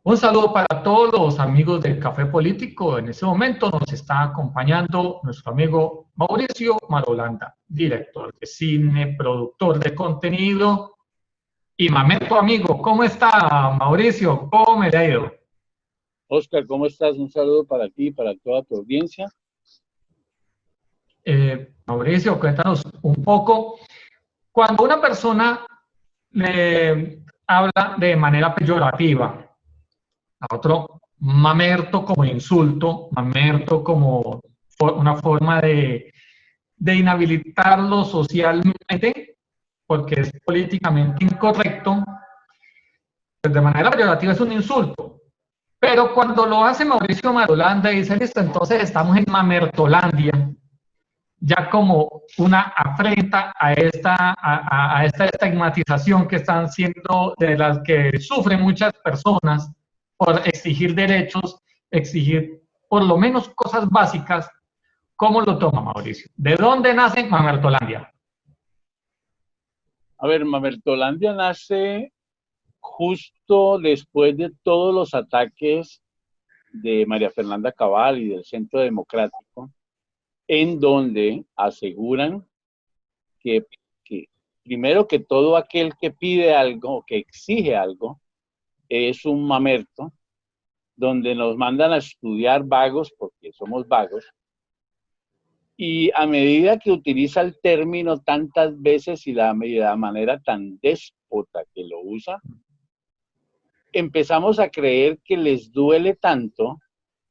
Un saludo para todos los amigos del Café Político. En este momento nos está acompañando nuestro amigo Mauricio Marolanda, director de cine, productor de contenido y mamerto amigo. ¿Cómo está, Mauricio? ¿Cómo me le ha ido? Oscar, ¿cómo estás? Un saludo para ti y para toda tu audiencia. Mauricio, cuéntanos un poco. Cuando una persona le habla de manera peyorativa a otro mamerto como insulto, mamerto como una forma de inhabilitarlo socialmente, porque es políticamente incorrecto, pues de manera peyorativa es un insulto. Pero cuando lo hace Mauricio Marolanda y dice, listo, entonces estamos en Mamertolandia, ya como una afrenta a esta estigmatización que están siendo, de las que sufren muchas personas por exigir derechos, exigir por lo menos cosas básicas. ¿Cómo lo toma Mauricio? ¿De dónde nace Mamertolandia? A ver, Mamertolandia nace justo después de todos los ataques de María Fernanda Cabal y del Centro Democrático, en donde aseguran que, que primero que todo aquel que pide algo, que exige algo, es un mamerto, donde nos mandan a estudiar vagos, porque somos vagos, y a medida que utiliza el término tantas veces y la manera tan déspota que lo usa, empezamos a creer que les duele tanto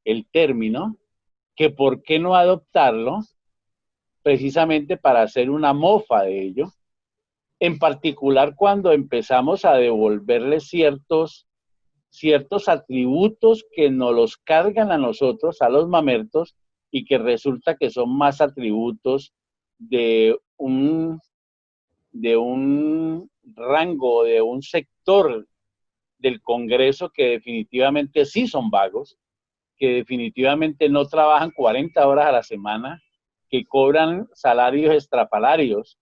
el término que por qué no adoptarlo precisamente para hacer una mofa de ello, en particular cuando empezamos a devolverle ciertos atributos que nos los cargan a nosotros, a los mamertos, y que resulta que son más atributos de un rango, de un sector del Congreso que definitivamente sí son vagos, que definitivamente no trabajan 40 horas a la semana, que cobran salarios estrafalarios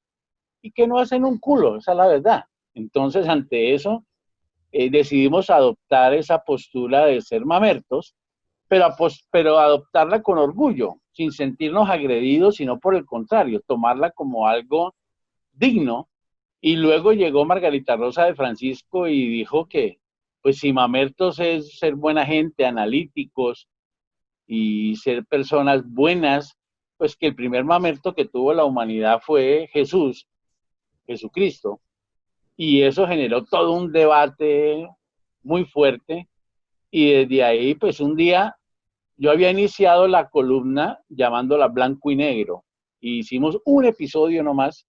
y que no hacen un culo, esa es la verdad. Entonces, ante eso, decidimos adoptar esa postura de ser mamertos, pero adoptarla con orgullo, sin sentirnos agredidos, sino por el contrario, tomarla como algo digno. Y luego llegó Margarita Rosa de Francisco y dijo que, pues si mamertos es ser buena gente, analíticos y ser personas buenas, pues que el primer mamerto que tuvo la humanidad fue Jesucristo. Y eso generó todo un debate muy fuerte. Y desde ahí, pues un día yo había iniciado la columna llamándola Blanco y Negro. Y hicimos un episodio nomás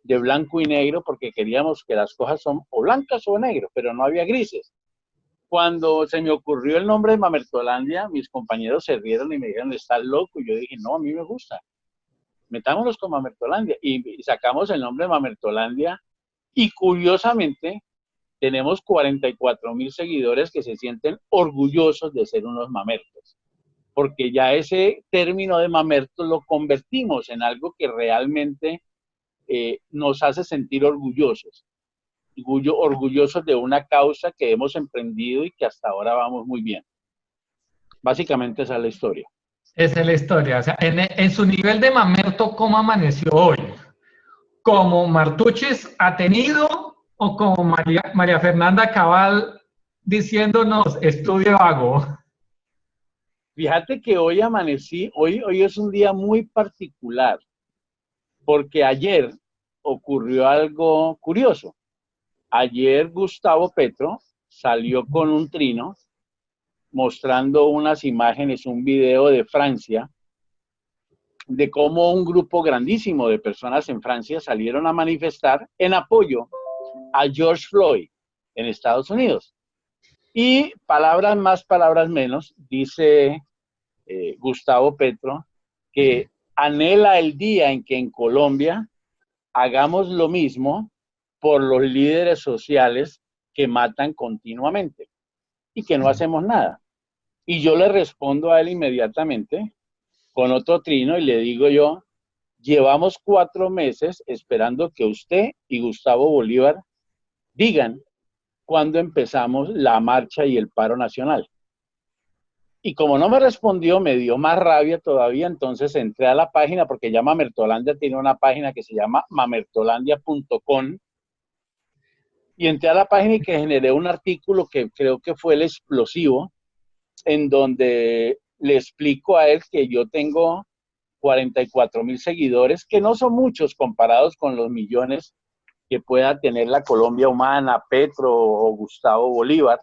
de blanco y negro porque queríamos que las cosas son o blancas o negro, pero no había grises. Cuando se me ocurrió el nombre de Mamertolandia, mis compañeros se rieron y me dijeron, ¿estás loco? Y yo dije, no, a mí me gusta. Metámonos con Mamertolandia. Y sacamos el nombre de Mamertolandia. Y curiosamente, tenemos 44,000 seguidores que se sienten orgullosos de ser unos mamertos. Porque ya ese término de mamerto lo convertimos en algo que realmente nos hace sentir orgullosos. Orgullosos de una causa que hemos emprendido y que hasta ahora vamos muy bien. Básicamente esa es la historia. Esa es la historia. O sea, en su nivel de mamerto, ¿cómo amaneció hoy? ¿Como Martuchis ha tenido o como María Fernanda Cabal diciéndonos estudio hago? Fíjate que hoy amanecí, hoy es un día muy particular, porque ayer ocurrió algo curioso. Ayer Gustavo Petro salió con un trino mostrando unas imágenes, un video de Francia, de cómo un grupo grandísimo de personas en Francia salieron a manifestar en apoyo a George Floyd en Estados Unidos. Y palabras más, palabras menos, dice Gustavo Petro, que anhela el día en que en Colombia hagamos lo mismo por los líderes sociales que matan continuamente y que no hacemos nada. Y yo le respondo a él inmediatamente con otro trino y le digo yo, llevamos 4 meses esperando que usted y Gustavo Bolívar digan cuando empezamos la marcha y el paro nacional. Y como no me respondió, me dio más rabia todavía, entonces entré a la página, porque ya Mamertolandia tiene una página que se llama mamertolandia.com, y entré a la página y que generé un artículo que creo que fue el explosivo, en donde le explico a él que yo tengo 44,000 seguidores, que no son muchos comparados con los millones que pueda tener la Colombia Humana, Petro o Gustavo Bolívar,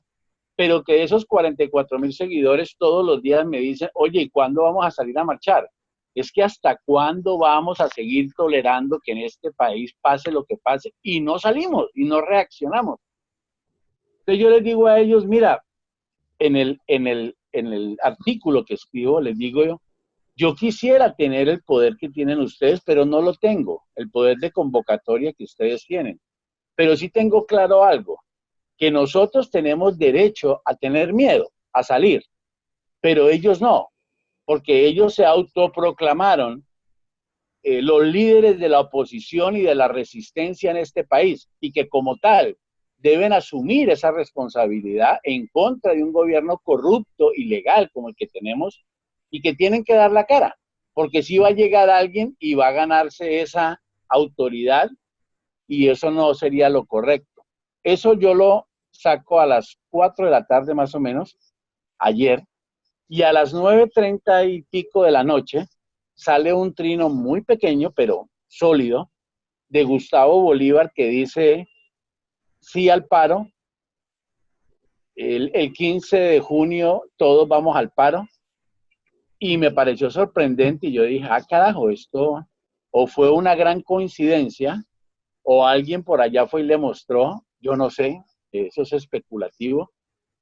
pero que esos 44,000 seguidores todos los días me dicen, oye, ¿y cuándo vamos a salir a marchar? Es que hasta cuándo vamos a seguir tolerando que en este país pase lo que pase, y no salimos y no reaccionamos. Entonces yo les digo a ellos, mira, en el artículo que escribo, les digo yo quisiera tener el poder que tienen ustedes, pero no lo tengo, el poder de convocatoria que ustedes tienen. Pero sí tengo claro algo, que nosotros tenemos derecho a tener miedo, a salir, pero ellos no, porque ellos se autoproclamaron los líderes de la oposición y de la resistencia en este país, y que como tal deben asumir esa responsabilidad en contra de un gobierno corrupto, ilegal como el que tenemos, y que tienen que dar la cara, porque si va a llegar alguien y va a ganarse esa autoridad, y eso no sería lo correcto. Eso yo lo saco a las 4 de la tarde más o menos, ayer, y a las 9:30 y pico de la noche sale un trino muy pequeño, pero sólido, de Gustavo Bolívar, que dice sí al paro. El 15 de junio todos vamos al paro, y me pareció sorprendente, y yo dije, ah, carajo, esto o fue una gran coincidencia, o alguien por allá fue y le mostró, yo no sé, eso es especulativo.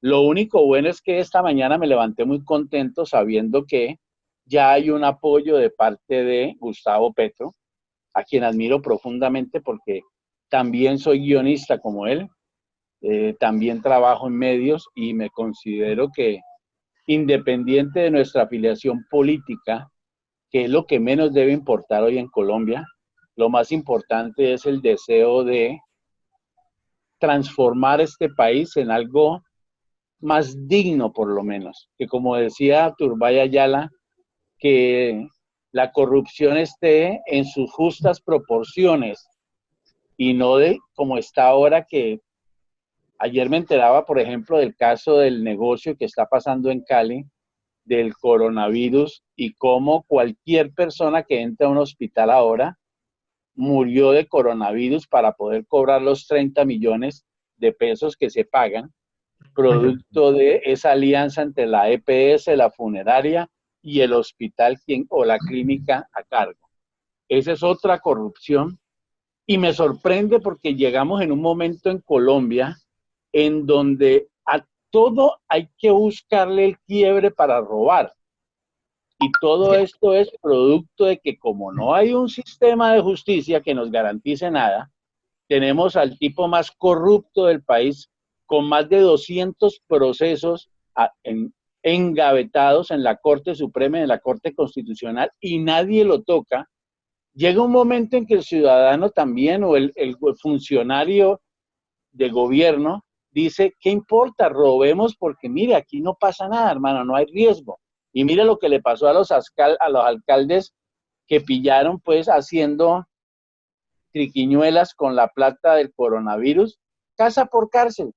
Lo único bueno es que esta mañana me levanté muy contento sabiendo que ya hay un apoyo de parte de Gustavo Petro, a quien admiro profundamente porque también soy guionista como él, también trabajo en medios y me considero que, independiente de nuestra afiliación política, que es lo que menos debe importar hoy en Colombia, lo más importante es el deseo de transformar este país en algo más digno, por lo menos. Que como decía Turbay Ayala, que la corrupción esté en sus justas proporciones y no de como está ahora, que ayer me enteraba, por ejemplo, del caso del negocio que está pasando en Cali, del coronavirus, y cómo cualquier persona que entra a un hospital ahora murió de coronavirus para poder cobrar los 30 millones de pesos que se pagan, producto de esa alianza entre la EPS, la funeraria y el hospital o la clínica a cargo. Esa es otra corrupción, y me sorprende porque llegamos en un momento en Colombia en donde a todo hay que buscarle el quiebre para robar. Y todo esto es producto de que como no hay un sistema de justicia que nos garantice nada, tenemos al tipo más corrupto del país, con más de 200 procesos engavetados en la Corte Suprema y en la Corte Constitucional, y nadie lo toca. Llega un momento en que el ciudadano también, o el funcionario de gobierno, dice, ¿qué importa? Robemos, porque mire, aquí no pasa nada, hermano, no hay riesgo. Y mire lo que le pasó a los alcaldes que pillaron pues haciendo triquiñuelas con la plata del coronavirus, casa por cárcel,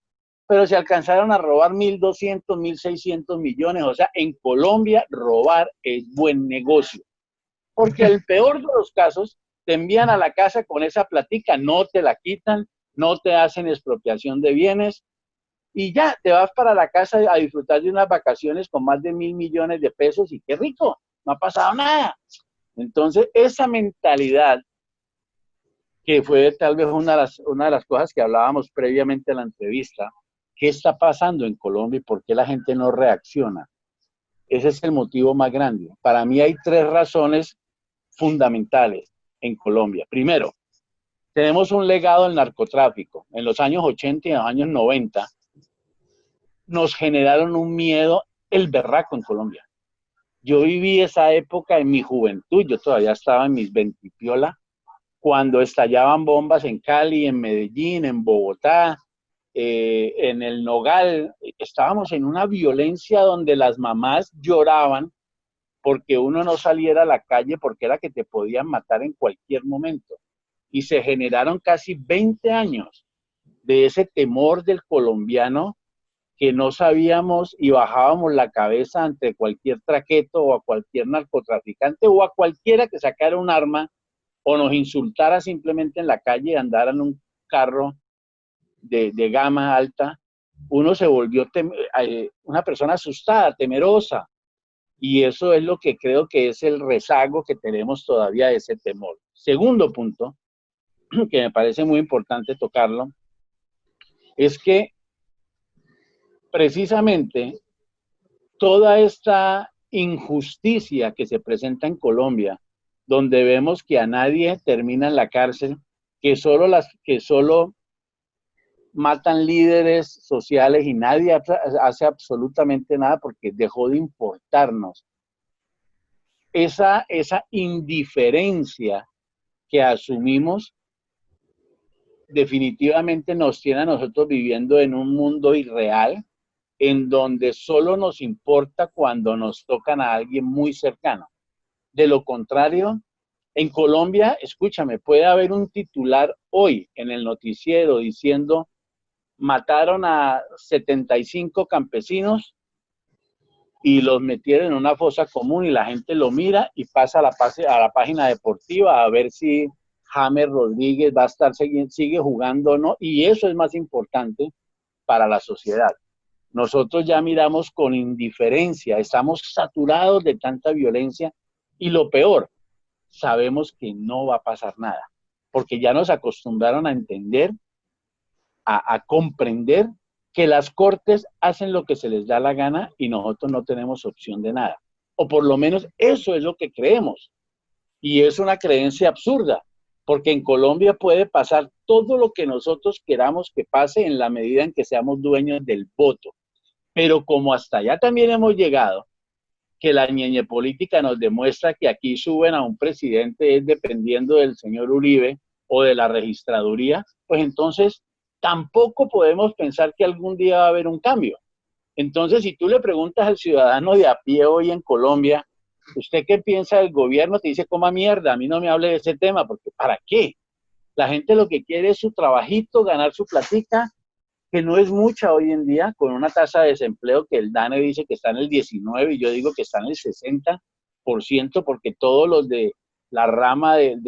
pero se alcanzaron a robar 1.200, 1.600 millones. O sea, en Colombia robar es buen negocio, porque el peor de los casos te envían a la casa con esa platica, no te la quitan, no te hacen expropiación de bienes, y ya te vas para la casa a disfrutar de unas vacaciones con más de 1.000 millones de pesos, y qué rico, no ha pasado nada. Entonces, esa mentalidad, que fue tal vez una de las cosas que hablábamos previamente en la entrevista, ¿qué está pasando en Colombia y por qué la gente no reacciona? Ese es el motivo más grande. Para mí hay 3 razones fundamentales en Colombia. Primero, tenemos un legado del narcotráfico. En los años 80 y en los años 90 nos generaron un miedo el berraco en Colombia. Yo viví esa época en mi juventud, yo todavía estaba en mis 20 piola, cuando estallaban bombas en Cali, en Medellín, en Bogotá, en el Nogal, estábamos en una violencia donde las mamás lloraban porque uno no saliera a la calle porque era que te podían matar en cualquier momento. Y se generaron casi 20 años de ese temor del colombiano que no sabíamos y bajábamos la cabeza ante cualquier traqueto o a cualquier narcotraficante o a cualquiera que sacara un arma o nos insultara simplemente en la calle y andara en un carro de gama alta. Uno se volvió una persona asustada, temerosa, y eso es lo que creo que es el rezago que tenemos todavía de ese temor. Segundo punto, que me parece muy importante tocarlo, es que precisamente toda esta injusticia que se presenta en Colombia, donde vemos que a nadie termina en la cárcel, que solo matan líderes sociales y nadie hace absolutamente nada porque dejó de importarnos. Esa indiferencia que asumimos definitivamente nos tiene a nosotros viviendo en un mundo irreal, en donde solo nos importa cuando nos tocan a alguien muy cercano. De lo contrario, en Colombia, escúchame, puede haber un titular hoy en el noticiero diciendo mataron a 75 campesinos y los metieron en una fosa común y la gente lo mira y pasa a la página deportiva a ver si James Rodríguez va a estar, sigue jugando o no, y eso es más importante para la sociedad. Nosotros ya miramos con indiferencia, estamos saturados de tanta violencia y lo peor, sabemos que no va a pasar nada, porque ya nos acostumbraron a entender, a comprender que las cortes hacen lo que se les da la gana y nosotros no tenemos opción de nada. O por lo menos eso es lo que creemos. Y es una creencia absurda, porque en Colombia puede pasar todo lo que nosotros queramos que pase en la medida en que seamos dueños del voto. Pero como hasta allá también hemos llegado, que la ñeñe política nos demuestra que aquí suben a un presidente dependiendo del señor Uribe o de la registraduría, pues entonces tampoco podemos pensar que algún día va a haber un cambio. Entonces, si tú le preguntas al ciudadano de a pie hoy en Colombia, ¿usted qué piensa del gobierno? Te dice, coma mierda, a mí no me hable de ese tema, porque ¿para qué? La gente lo que quiere es su trabajito, ganar su platica, que no es mucha hoy en día, con una tasa de desempleo que el DANE dice que está en el 19 y yo digo que está en el 60%, porque todos los de la rama de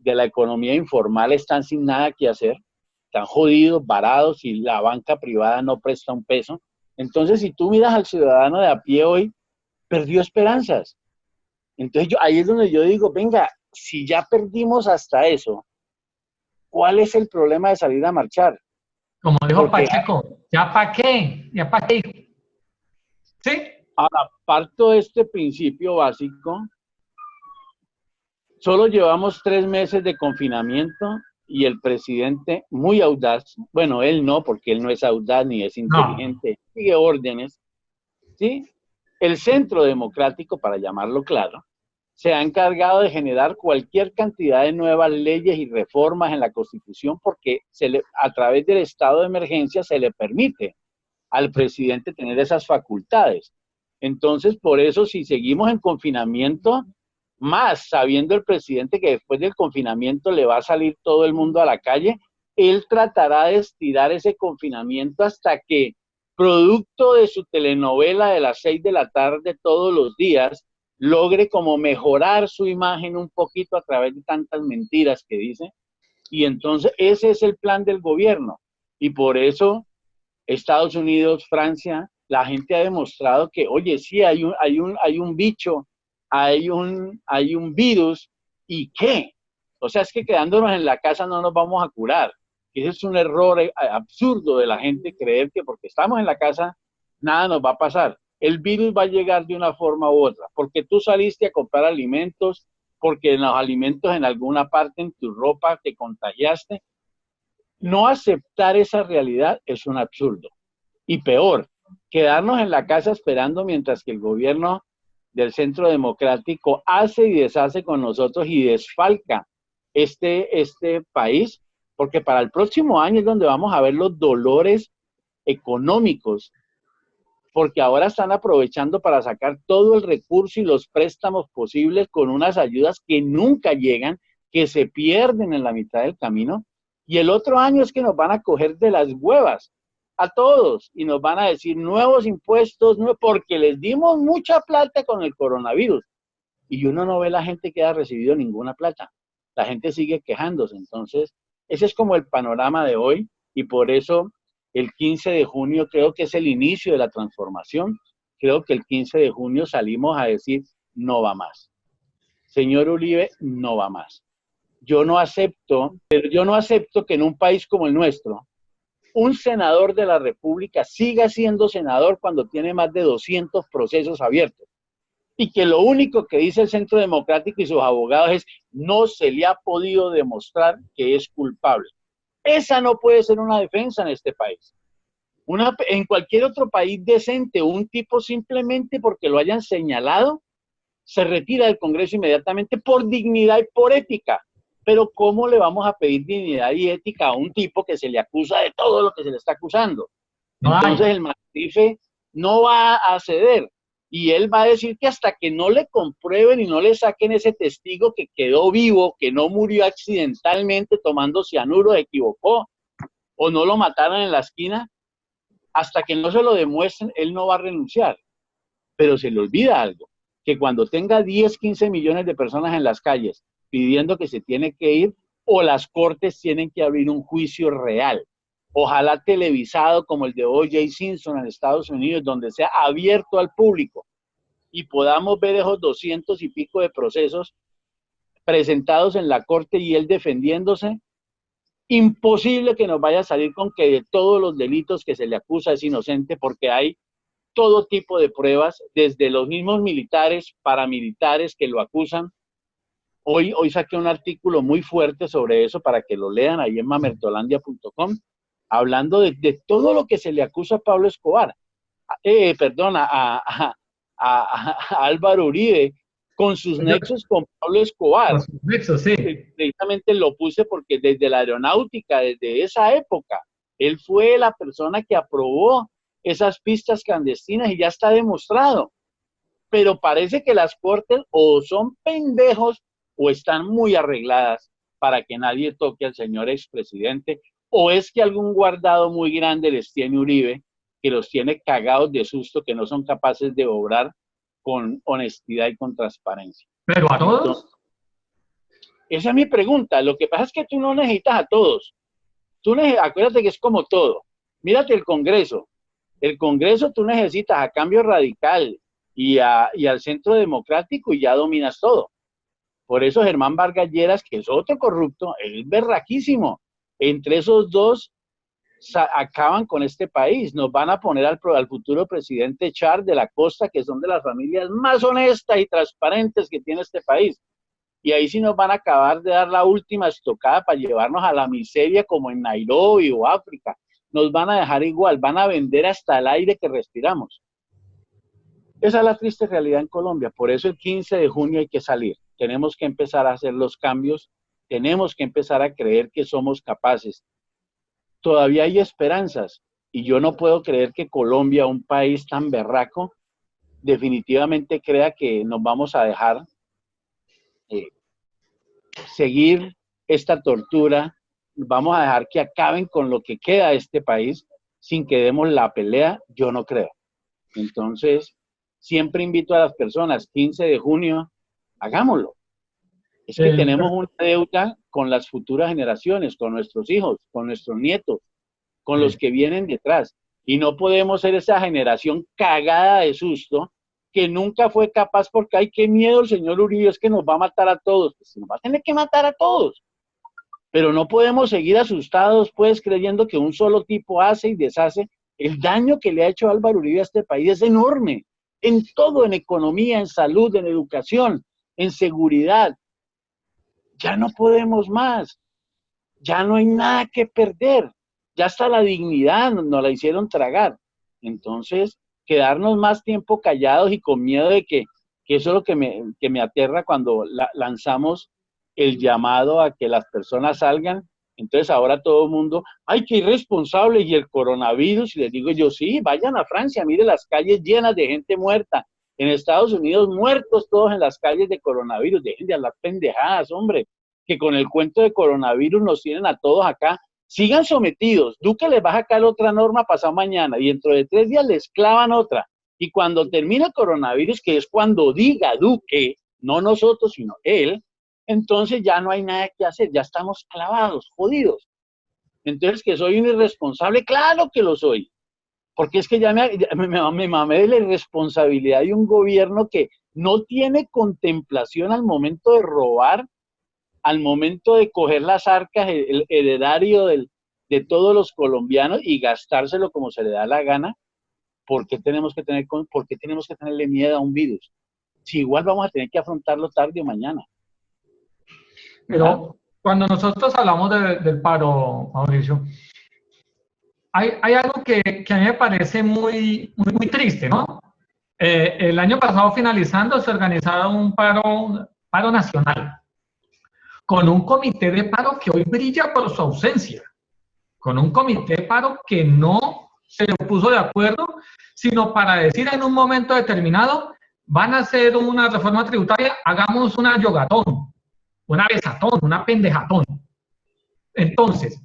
la economía informal están sin nada que hacer, están jodidos, varados y la banca privada no presta un peso. Entonces, si tú miras al ciudadano de a pie hoy, perdió esperanzas. Entonces, ahí es donde yo digo, venga, si ya perdimos hasta eso, ¿cuál es el problema de salir a marchar? Como dijo Pacheco, ¿ya para qué? ¿Ya para qué? ¿Sí? Ahora, parto de este principio básico, solo llevamos 3 meses de confinamiento y el presidente muy audaz, bueno, él no, porque él no es audaz ni es inteligente, no. Sigue órdenes, ¿sí? El Centro Democrático, para llamarlo claro, se ha encargado de generar cualquier cantidad de nuevas leyes y reformas en la Constitución porque a través del estado de emergencia se le permite al presidente tener esas facultades. Entonces, por eso, si seguimos en confinamiento, más sabiendo el presidente que después del confinamiento le va a salir todo el mundo a la calle, él tratará de estirar ese confinamiento hasta que, producto de su telenovela de las 6 de la tarde todos los días, logre como mejorar su imagen un poquito a través de tantas mentiras que dice. Y entonces ese es el plan del gobierno. Y por eso Estados Unidos, Francia, la gente ha demostrado que, oye, sí, hay un bicho, hay un virus, ¿y qué? O sea, es que quedándonos en la casa no nos vamos a curar. Ese es un error absurdo de la gente creer que porque estamos en la casa nada nos va a pasar. El virus va a llegar de una forma u otra, porque tú saliste a comprar alimentos, porque en los alimentos en alguna parte en tu ropa te contagiaste. No aceptar esa realidad es un absurdo. Y peor, quedarnos en la casa esperando mientras que el gobierno del Centro Democrático hace y deshace con nosotros y desfalca este país, porque para el próximo año es donde vamos a ver los dolores económicos, porque ahora están aprovechando para sacar todo el recurso y los préstamos posibles con unas ayudas que nunca llegan, que se pierden en la mitad del camino, y el otro año es que nos van a coger de las huevas a todos y nos van a decir nuevos impuestos, porque les dimos mucha plata con el coronavirus, y uno no ve la gente que ha recibido ninguna plata, la gente sigue quejándose. Entonces ese es como el panorama de hoy, y por eso el 15 de junio creo que es el inicio de la transformación. Creo que el 15 de junio salimos a decir, no va más. Señor Uribe, no va más. Yo no acepto que en un país como el nuestro, un senador de la República siga siendo senador cuando tiene más de 200 procesos abiertos. Y que lo único que dice el Centro Democrático y sus abogados es, no se le ha podido demostrar que es culpable. Esa no puede ser una defensa en este país. En cualquier otro país decente, un tipo simplemente porque lo hayan señalado, se retira del Congreso inmediatamente por dignidad y por ética. Pero ¿cómo le vamos a pedir dignidad y ética a un tipo que se le acusa de todo lo que se le está acusando? Entonces el Macrife no va a ceder. Y él va a decir que hasta que no le comprueben y no le saquen ese testigo que quedó vivo, que no murió accidentalmente tomando cianuro, se equivocó, o no lo mataron en la esquina, hasta que no se lo demuestren, él no va a renunciar. Pero se le olvida algo, que cuando tenga 10, 15 millones de personas en las calles pidiendo que se tiene que ir, o las cortes tienen que abrir un juicio real, ojalá televisado como el de O.J. Simpson en Estados Unidos, donde sea abierto al público y podamos ver esos 200 y pico de procesos presentados en la corte y él defendiéndose. Imposible que nos vaya a salir con que de todos los delitos que se le acusa es inocente, porque hay todo tipo de pruebas, desde los mismos militares, paramilitares que lo acusan. Hoy saqué un artículo muy fuerte sobre eso para que lo lean ahí en mamertolandia.com, hablando de todo lo que se le acusa a Pablo Escobar, a Álvaro Uribe, con sus nexos con Pablo Escobar. Con sus nexos, sí. Precisamente lo puse porque desde la aeronáutica, desde esa época, él fue la persona que aprobó esas pistas clandestinas y ya está demostrado. Pero parece que las cortes o son pendejos o están muy arregladas para que nadie toque al señor expresidente, o es que algún guardado muy grande les tiene Uribe, que los tiene cagados de susto, que no son capaces de obrar con honestidad y con transparencia. ¿Pero a todos? Entonces, esa es mi pregunta. Lo que pasa es que tú no necesitas a todos. Acuérdate que es como todo. Mírate el Congreso. El Congreso tú necesitas a Cambio Radical y al Centro Democrático y ya dominas todo. Por eso Germán Vargas Lleras, que es otro corrupto, es berraquísimo. Entre esos dos acaban con este país. Nos van a poner al futuro presidente Char de la Costa, que son de las familias más honestas y transparentes que tiene este país. Y ahí sí nos van a acabar de dar la última estocada para llevarnos a la miseria como en Nairobi o África. Nos van a dejar igual, van a vender hasta el aire que respiramos. Esa es la triste realidad en Colombia. Por eso el 15 de junio hay que salir. Tenemos que empezar a hacer los cambios. Tenemos que empezar a creer que somos capaces. Todavía hay esperanzas. Y yo no puedo creer que Colombia, un país tan berraco, definitivamente crea que nos vamos a dejar seguir esta tortura. Vamos a dejar que acaben con lo que queda de este país sin que demos la pelea. Yo no creo. Entonces, siempre invito a las personas, 15 de junio, hagámoslo. Es que tenemos una deuda con las futuras generaciones, con nuestros hijos, con nuestros nietos, con los que vienen detrás. Y no podemos ser esa generación cagada de susto que nunca fue capaz, porque ay, qué miedo el señor Uribe, es que nos va a matar a todos. Pues nos va a tener que matar a todos. Pero no podemos seguir asustados, pues, creyendo que un solo tipo hace y deshace. El daño que le ha hecho Álvaro Uribe a este país es enorme. En todo, en economía, en salud, en educación, en seguridad. Ya no podemos más. Ya no hay nada que perder. Ya hasta la dignidad nos la hicieron tragar. Entonces, quedarnos más tiempo callados y con miedo de que eso es lo que me aterra cuando lanzamos el llamado a que las personas salgan, Entonces ahora todo el mundo, ay, qué irresponsable, y el coronavirus, y les digo yo, sí, vayan a Francia, mire las calles llenas de gente muerta, en Estados Unidos muertos todos en las calles de coronavirus, dejen de hablar pendejadas, hombre, que con el cuento de coronavirus nos tienen a todos acá, sigan sometidos, Duque les va a sacar otra norma pasado mañana, y dentro de 3 días les clavan otra, y cuando termine el coronavirus, que es cuando diga Duque, no nosotros, sino él, entonces ya no hay nada que hacer, ya estamos clavados, jodidos. Entonces, que soy un irresponsable, claro que lo soy, porque es que me mamé de la irresponsabilidad de un gobierno que no tiene contemplación al momento de robar, al momento de coger las arcas, el heredario de todos los colombianos y gastárselo como se le da la gana. ¿Por qué tenemos que tenerle miedo a un virus? Si igual vamos a tener que afrontarlo tarde o mañana. Pero cuando nosotros hablamos del paro, Mauricio, hay algo que a mí me parece muy triste, ¿no? El año pasado finalizando se organizaba un paro nacional, con un comité de paro que hoy brilla por su ausencia, con un comité de paro que no se puso de acuerdo, sino para decir en un momento determinado, van a hacer una reforma tributaria, hagamos una yogatón, una besatón, una pendejatón. Entonces,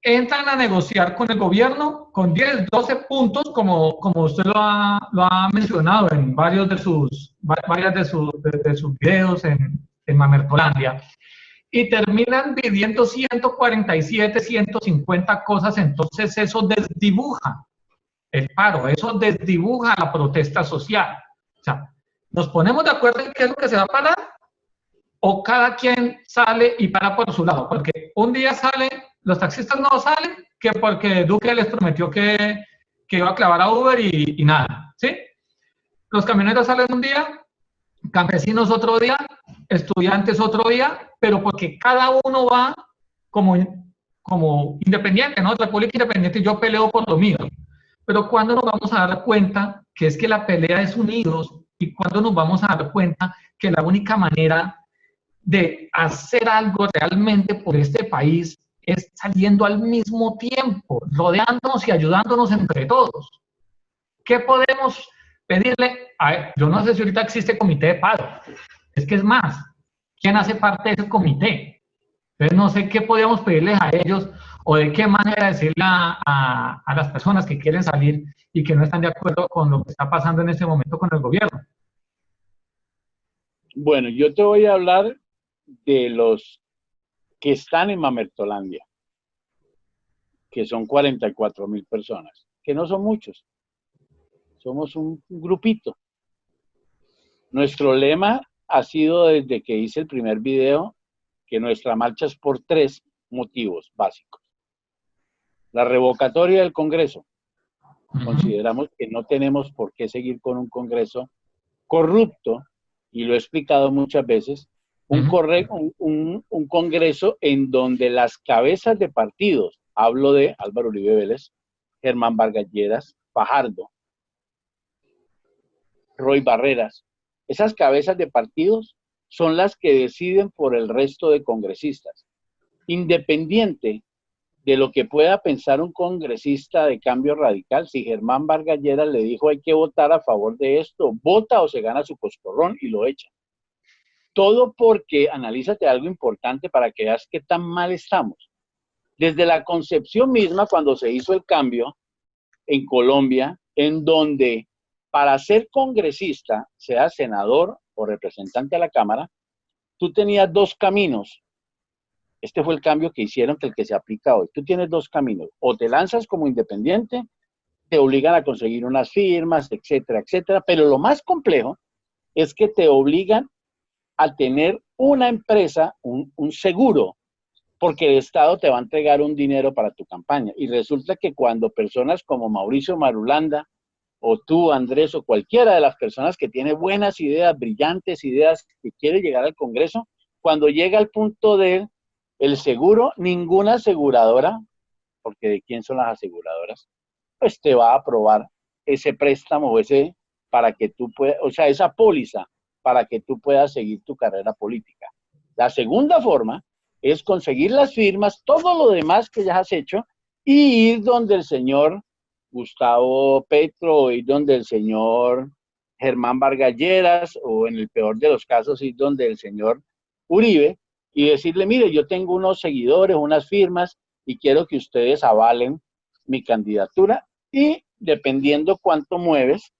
entran a negociar con el gobierno con 10, 12 puntos, como usted lo ha mencionado en varios de sus videos en Mamertolandia, y terminan pidiendo 147, 150 cosas, entonces eso desdibuja el paro, eso desdibuja la protesta social. O sea, nos ponemos de acuerdo en qué es lo que se va a parar, o cada quien sale y para por su lado, porque un día salen, los taxistas no salen, que porque Duque les prometió que iba a clavar a Uber y nada, ¿sí? Los camioneros salen un día, campesinos otro día, estudiantes otro día, pero porque cada uno va como independiente, ¿no? República Independiente, y yo peleo por lo mío. Pero ¿cuándo nos vamos a dar cuenta que es que la pelea es unidos? ¿Y cuándo nos vamos a dar cuenta que la única manera de hacer algo realmente por este país es saliendo al mismo tiempo, rodeándonos y ayudándonos entre todos? ¿Qué podemos pedirle? A ver, yo no sé si ahorita existe comité de paro, es que es más, ¿quién hace parte de ese comité? Entonces no sé qué podríamos pedirles a ellos o de qué manera decirle a las personas que quieren salir y que no están de acuerdo con lo que está pasando en este momento con el gobierno. Bueno, yo te voy a hablar de los que están en Mamertolandia, que son 44.000 personas, que no son muchos, somos un grupito. Nuestro lema ha sido desde que hice el primer video que nuestra marcha es por 3 motivos básicos. La revocatoria del Congreso. Consideramos que no tenemos por qué seguir con un Congreso corrupto, y lo he explicado muchas veces, un Congreso en donde las cabezas de partidos, hablo de Álvaro Uribe Vélez, Germán Vargas Lleras, Fajardo, Roy Barreras, esas cabezas de partidos son las que deciden por el resto de congresistas. Independiente de lo que pueda pensar un congresista de Cambio Radical, si Germán Vargas Lleras le dijo hay que votar a favor de esto, vota o se gana su coscorrón y lo echa. Todo porque, analízate algo importante para que veas qué tan mal estamos. Desde la concepción misma, cuando se hizo el cambio en Colombia, en donde para ser congresista, sea senador o representante a la Cámara, tú tenías 2 caminos. Este fue el cambio que hicieron, que el que se aplica hoy. Tú tienes 2 caminos. O te lanzas como independiente, te obligan a conseguir unas firmas, etcétera, etcétera. Pero lo más complejo es que te obligan a tener una empresa, un seguro, porque el Estado te va a entregar un dinero para tu campaña. Y resulta que cuando personas como Mauricio Marulanda, o tú, Andrés, o cualquiera de las personas que tiene buenas ideas, brillantes ideas, que quiere llegar al Congreso, cuando llega al punto de el seguro, ninguna aseguradora, porque ¿de quién son las aseguradoras? Pues te va a aprobar ese préstamo, para que tú puedas, o sea, esa póliza, para que tú puedas seguir tu carrera política. La segunda forma es conseguir las firmas, todo lo demás que ya has hecho, y ir donde el señor Gustavo Petro, ir donde el señor Germán Vargas Lleras, o en el peor de los casos, ir donde el señor Uribe, y decirle, mire, yo tengo unos seguidores, unas firmas, y quiero que ustedes avalen mi candidatura, y dependiendo cuánto mueves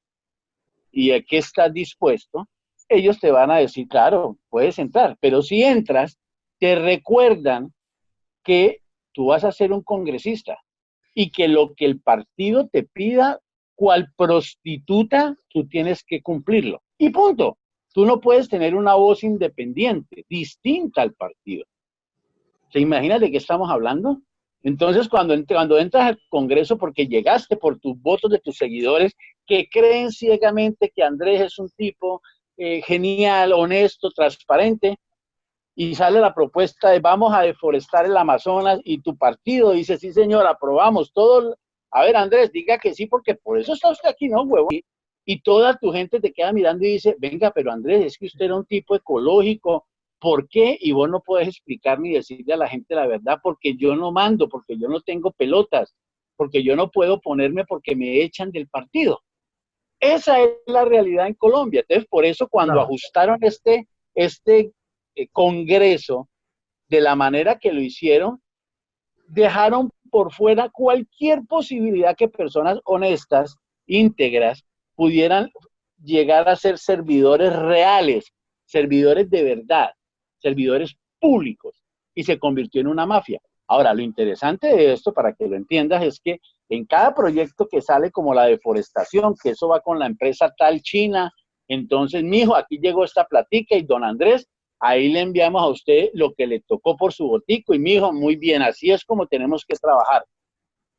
y a qué estás dispuesto, ellos te van a decir, claro, puedes entrar, pero si entras, te recuerdan que tú vas a ser un congresista y que lo que el partido te pida, cual prostituta, tú tienes que cumplirlo. Y punto. Tú no puedes tener una voz independiente, distinta al partido. ¿Se imagina de qué estamos hablando? Entonces, cuando entras al Congreso porque llegaste por tus votos de tus seguidores que creen ciegamente que Andrés es un tipo genial, honesto, transparente, y sale la propuesta de vamos a deforestar el Amazonas y tu partido dice, sí señor, aprobamos todo. A ver, Andrés, diga que sí, porque por eso está usted aquí, ¿no, huevo? Y toda tu gente te queda mirando y dice, venga, pero Andrés, es que usted era un tipo ecológico, ¿por qué? Y vos no puedes explicar ni decirle a la gente la verdad, porque yo no mando, porque yo no tengo pelotas, porque yo no puedo ponerme porque me echan del partido. Esa es la realidad en Colombia. Entonces, por eso cuando Claro. ajustaron este Congreso de la manera que lo hicieron, dejaron por fuera cualquier posibilidad que personas honestas, íntegras, pudieran llegar a ser servidores reales, servidores de verdad, servidores públicos, y se convirtió en una mafia. Ahora, lo interesante de esto, para que lo entiendas, es que en cada proyecto que sale como la deforestación, que eso va con la empresa tal China, entonces, mijo, aquí llegó esta platica y don Andrés, ahí le enviamos a usted lo que le tocó por su botico y mijo, muy bien, así es como tenemos que trabajar.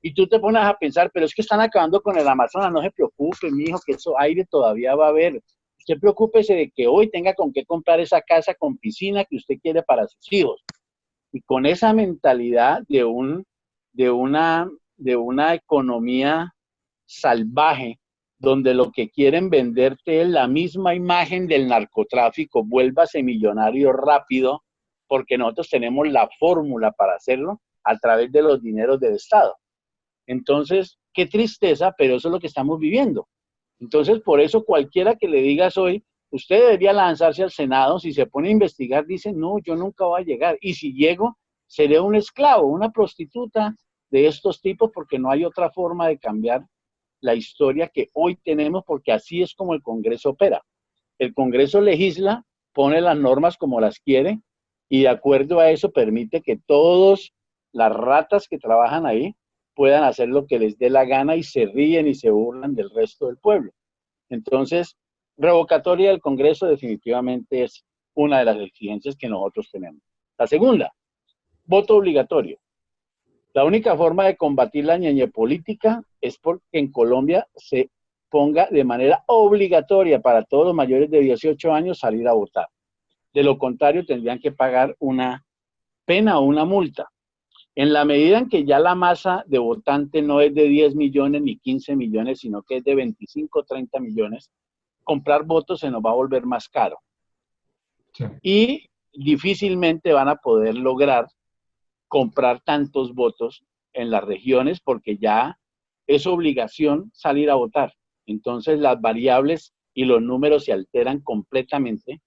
Y tú te pones a pensar, pero es que están acabando con el Amazonas, no se preocupe, mijo, que eso aire todavía va a haber. Usted preocúpese de que hoy tenga con qué comprar esa casa con piscina que usted quiere para sus hijos. Y con esa mentalidad de una, de una economía salvaje, donde lo que quieren venderte es la misma imagen del narcotráfico, vuélvase millonario rápido, porque nosotros tenemos la fórmula para hacerlo a través de los dineros del Estado. Entonces, qué tristeza, pero eso es lo que estamos viviendo. Entonces, por eso cualquiera que le digas hoy, usted debería lanzarse al Senado, si se pone a investigar, dice, no, yo nunca voy a llegar. Y si llego, seré un esclavo, una prostituta de estos tipos, porque no hay otra forma de cambiar la historia que hoy tenemos, porque así es como el Congreso opera. El Congreso legisla, pone las normas como las quiere, y de acuerdo a eso permite que todas las ratas que trabajan ahí puedan hacer lo que les dé la gana y se ríen y se burlan del resto del pueblo. Entonces, revocatoria del Congreso definitivamente es una de las exigencias que nosotros tenemos. La segunda, voto obligatorio. La única forma de combatir la ñeñe política es porque en Colombia se ponga de manera obligatoria para todos los mayores de 18 años salir a votar. De lo contrario, tendrían que pagar una pena o una multa. En la medida en que ya la masa de votantes no es de 10 millones ni 15 millones, sino que es de 25 o 30 millones, comprar votos se nos va a volver más caro. Sí. Y difícilmente van a poder lograr comprar tantos votos en las regiones porque ya es obligación salir a votar. Entonces las variables y los números se alteran completamente.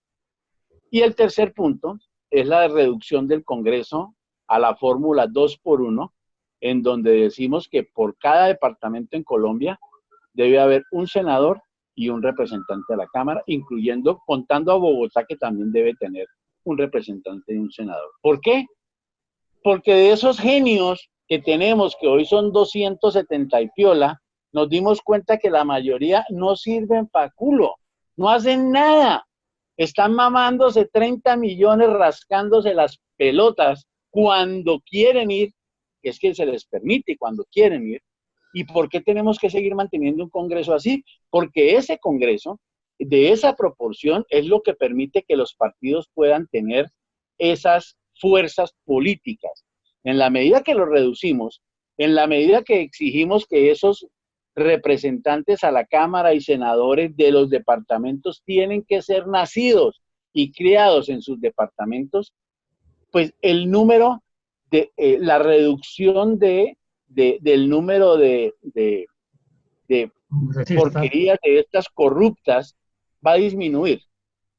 Y el tercer punto es la reducción del Congreso a la fórmula 2x1, en donde decimos que por cada departamento en Colombia debe haber un senador y un representante de la Cámara, incluyendo, contando a Bogotá, que también debe tener un representante y un senador. ¿Por qué? Porque de esos genios que tenemos, que hoy son 270 y piola, nos dimos cuenta que la mayoría no sirven para culo, no hacen nada. Están mamándose 30 millones, rascándose las pelotas cuando quieren ir, que es que se les permite cuando quieren ir. ¿Y por qué tenemos que seguir manteniendo un Congreso así? Porque ese Congreso, de esa proporción, es lo que permite que los partidos puedan tener esas fuerzas políticas. En la medida que lo reducimos, en la medida que exigimos que esos representantes a la Cámara y senadores de los departamentos tienen que ser nacidos y criados en sus departamentos, pues el número de, la reducción del número de porquerías de estas corruptas va a disminuir.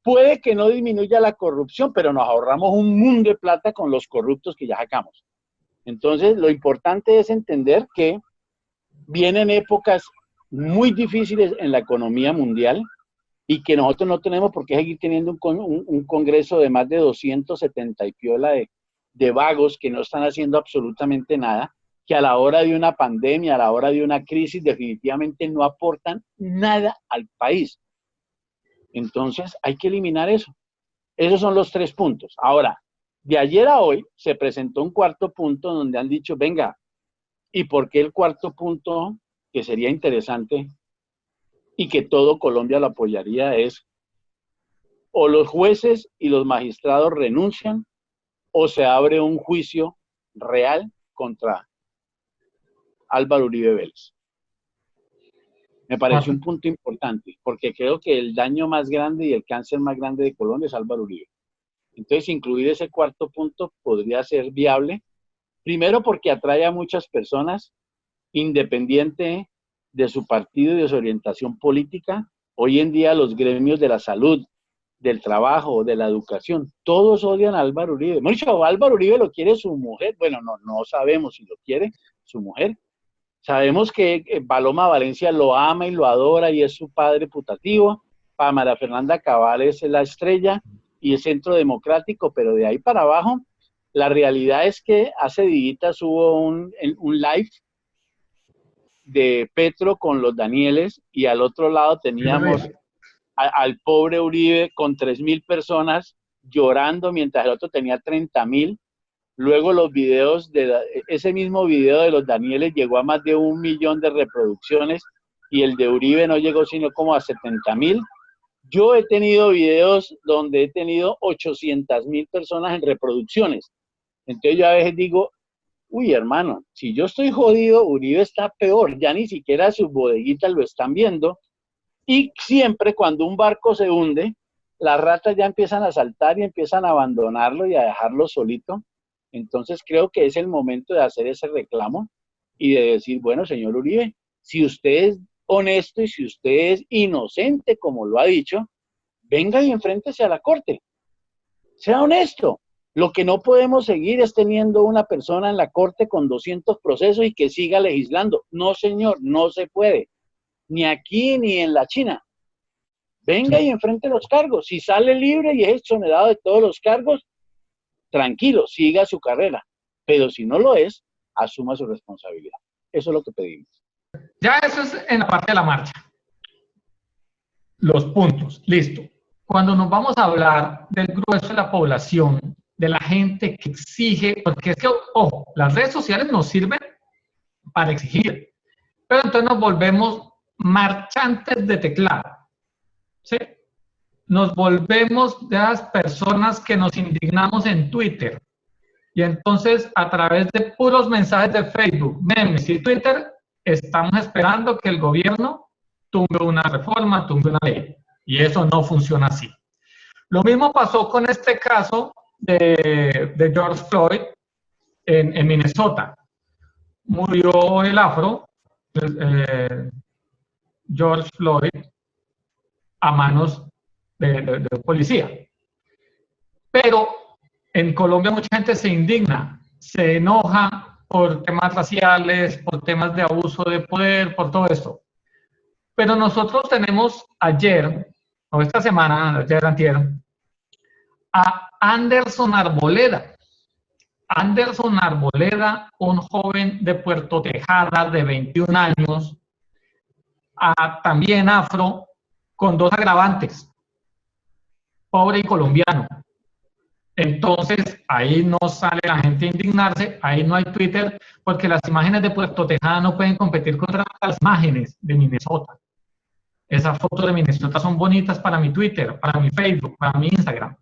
Puede que no disminuya la corrupción, pero nos ahorramos un mundo de plata con los corruptos que ya sacamos. Entonces, lo importante es entender que vienen épocas muy difíciles en la economía mundial y que nosotros no tenemos por qué seguir teniendo un congreso de más de 270 y piola de vagos que no están haciendo absolutamente nada, que a la hora de una pandemia, a la hora de una crisis, definitivamente no aportan nada al país. Entonces, hay que eliminar eso. Esos son los 3 puntos. Ahora, de ayer a hoy se presentó un cuarto punto donde han dicho, venga, ¿y por qué el cuarto punto, que sería interesante y que todo Colombia lo apoyaría, es o los jueces y los magistrados renuncian o se abre un juicio real contra Álvaro Uribe Vélez? Me pareció un punto importante, porque creo que el daño más grande y el cáncer más grande de Colombia es Álvaro Uribe. Entonces, incluir ese cuarto punto podría ser viable, primero porque atrae a muchas personas, independiente de su partido y de su orientación política. Hoy en día los gremios de la salud, del trabajo, de la educación, todos odian a Álvaro Uribe. Mucho, Álvaro Uribe lo quiere su mujer, bueno, no sabemos si lo quiere su mujer. Sabemos que Paloma Valencia lo ama y lo adora y es su padre putativo. Para María Fernanda Cabal es la estrella y el Centro Democrático, pero de ahí para abajo, la realidad es que hace días hubo un live de Petro con los Danieles y al otro lado teníamos al pobre Uribe con 3.000 personas llorando mientras el otro tenía 30.000. Luego los videos, ese mismo video de los Danieles llegó a más de 1 millón de reproducciones y el de Uribe no llegó sino como a 70.000. Yo he tenido videos donde he tenido 800.000 personas en reproducciones. Entonces yo a veces digo, uy hermano, si yo estoy jodido, Uribe está peor, ya ni siquiera sus bodeguitas lo están viendo. Y siempre cuando un barco se hunde, las ratas ya empiezan a saltar y empiezan a abandonarlo y a dejarlo solito. Entonces creo que es el momento de hacer ese reclamo y de decir, bueno, señor Uribe, si usted es honesto y si usted es inocente, como lo ha dicho, venga y enfréntese a la corte. Sea honesto. Lo que no podemos seguir es teniendo una persona en la corte con 200 procesos y que siga legislando. No, señor, no se puede. Ni aquí ni en la China. Venga y enfrente los cargos. Si sale libre y es exonerado de todos los cargos, tranquilo, siga su carrera. Pero si no lo es, asuma su responsabilidad. Eso es lo que pedimos. Ya eso es en la parte de la marcha. Los puntos, listo. Cuando nos vamos a hablar del grueso de la población, de la gente que exige, porque es que, ojo, las redes sociales nos sirven para exigir, pero entonces nos volvemos marchantes de teclado, ¿sí? Nos volvemos de las personas que nos indignamos en Twitter, y entonces a través de puros mensajes de Facebook, memes y Twitter, estamos esperando que el gobierno tumbe una reforma, tumbe una ley, y eso no funciona así. Lo mismo pasó con este caso de George Floyd en Minnesota. Murió el afro, George Floyd, a manos de policía. Pero en Colombia mucha gente se indigna, se enoja por temas raciales, por temas de abuso de poder, por todo esto. Pero nosotros tenemos ayer, o esta semana, ayer antier, a Anderson Arboleda. Anderson Arboleda, un joven de Puerto Tejada de 21 años, también afro, con 2 agravantes, pobre y colombiano. Entonces, ahí no sale la gente a indignarse, ahí no hay Twitter, porque las imágenes de Puerto Tejada no pueden competir contra las imágenes de Minnesota. Esas fotos de Minnesota son bonitas para mi Twitter, para mi Facebook, para mi Instagram.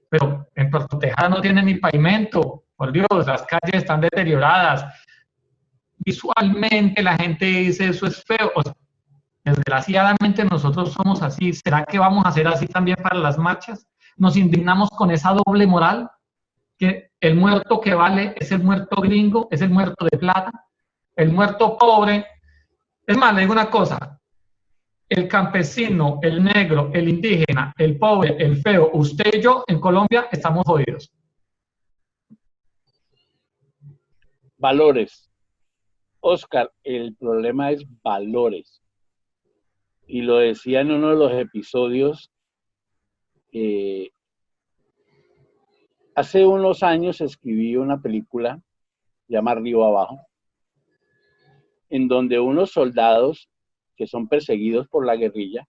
Pero en Puerto Tejada no tienen ni pavimento, por Dios, las calles están deterioradas. Visualmente la gente dice, eso es feo. O sea, desgraciadamente nosotros somos así. ¿Será que vamos a ser así también para las marchas? Nos indignamos con esa doble moral, que El muerto que vale es el muerto gringo, es el muerto de plata, el muerto pobre. Es más, le digo una cosa, el campesino, el negro, el indígena, el pobre, el feo, usted y yo en Colombia estamos jodidos. Valores. Oscar, el problema es valores. Y lo decía en uno de los episodios, hace unos años escribí una película, llamada Río Abajo, en donde unos soldados que son perseguidos por la guerrilla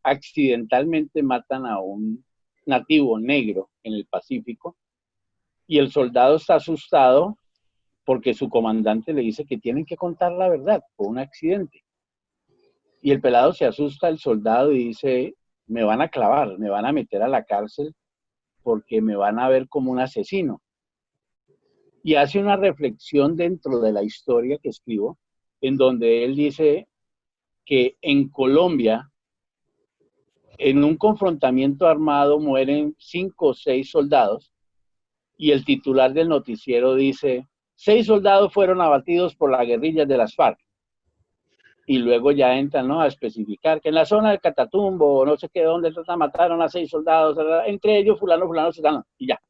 accidentalmente matan a un nativo negro en el Pacífico y el soldado está asustado porque su comandante le dice que tienen que contar la verdad por un accidente. Y el pelado se asusta, el soldado, y dice, me van a clavar, me van a meter a la cárcel porque me van a ver como un asesino. Y hace una reflexión dentro de la historia que escribo, en donde él dice que en Colombia, en un confrontamiento armado mueren 5 o 6 soldados, y el titular del noticiero dice, 6 soldados fueron abatidos por las guerrillas de las FARC. Y luego ya entran, ¿no?, a especificar que en la zona del Catatumbo, no sé qué, donde mataron a 6 soldados, entre ellos fulano, y ya.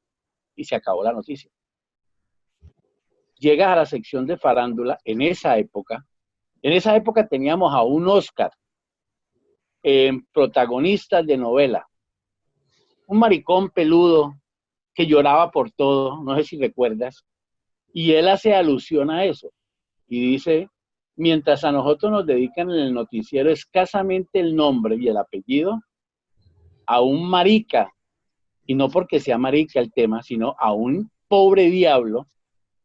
Y se acabó la noticia. Llegas a la sección de farándula, en esa época teníamos a un Oscar, protagonista de novela, un maricón peludo que lloraba por todo, no sé si recuerdas, y él hace alusión a eso, y dice, mientras a nosotros nos dedican en el noticiero escasamente el nombre y el apellido, a un marica, y no porque sea marica el tema, sino a un pobre diablo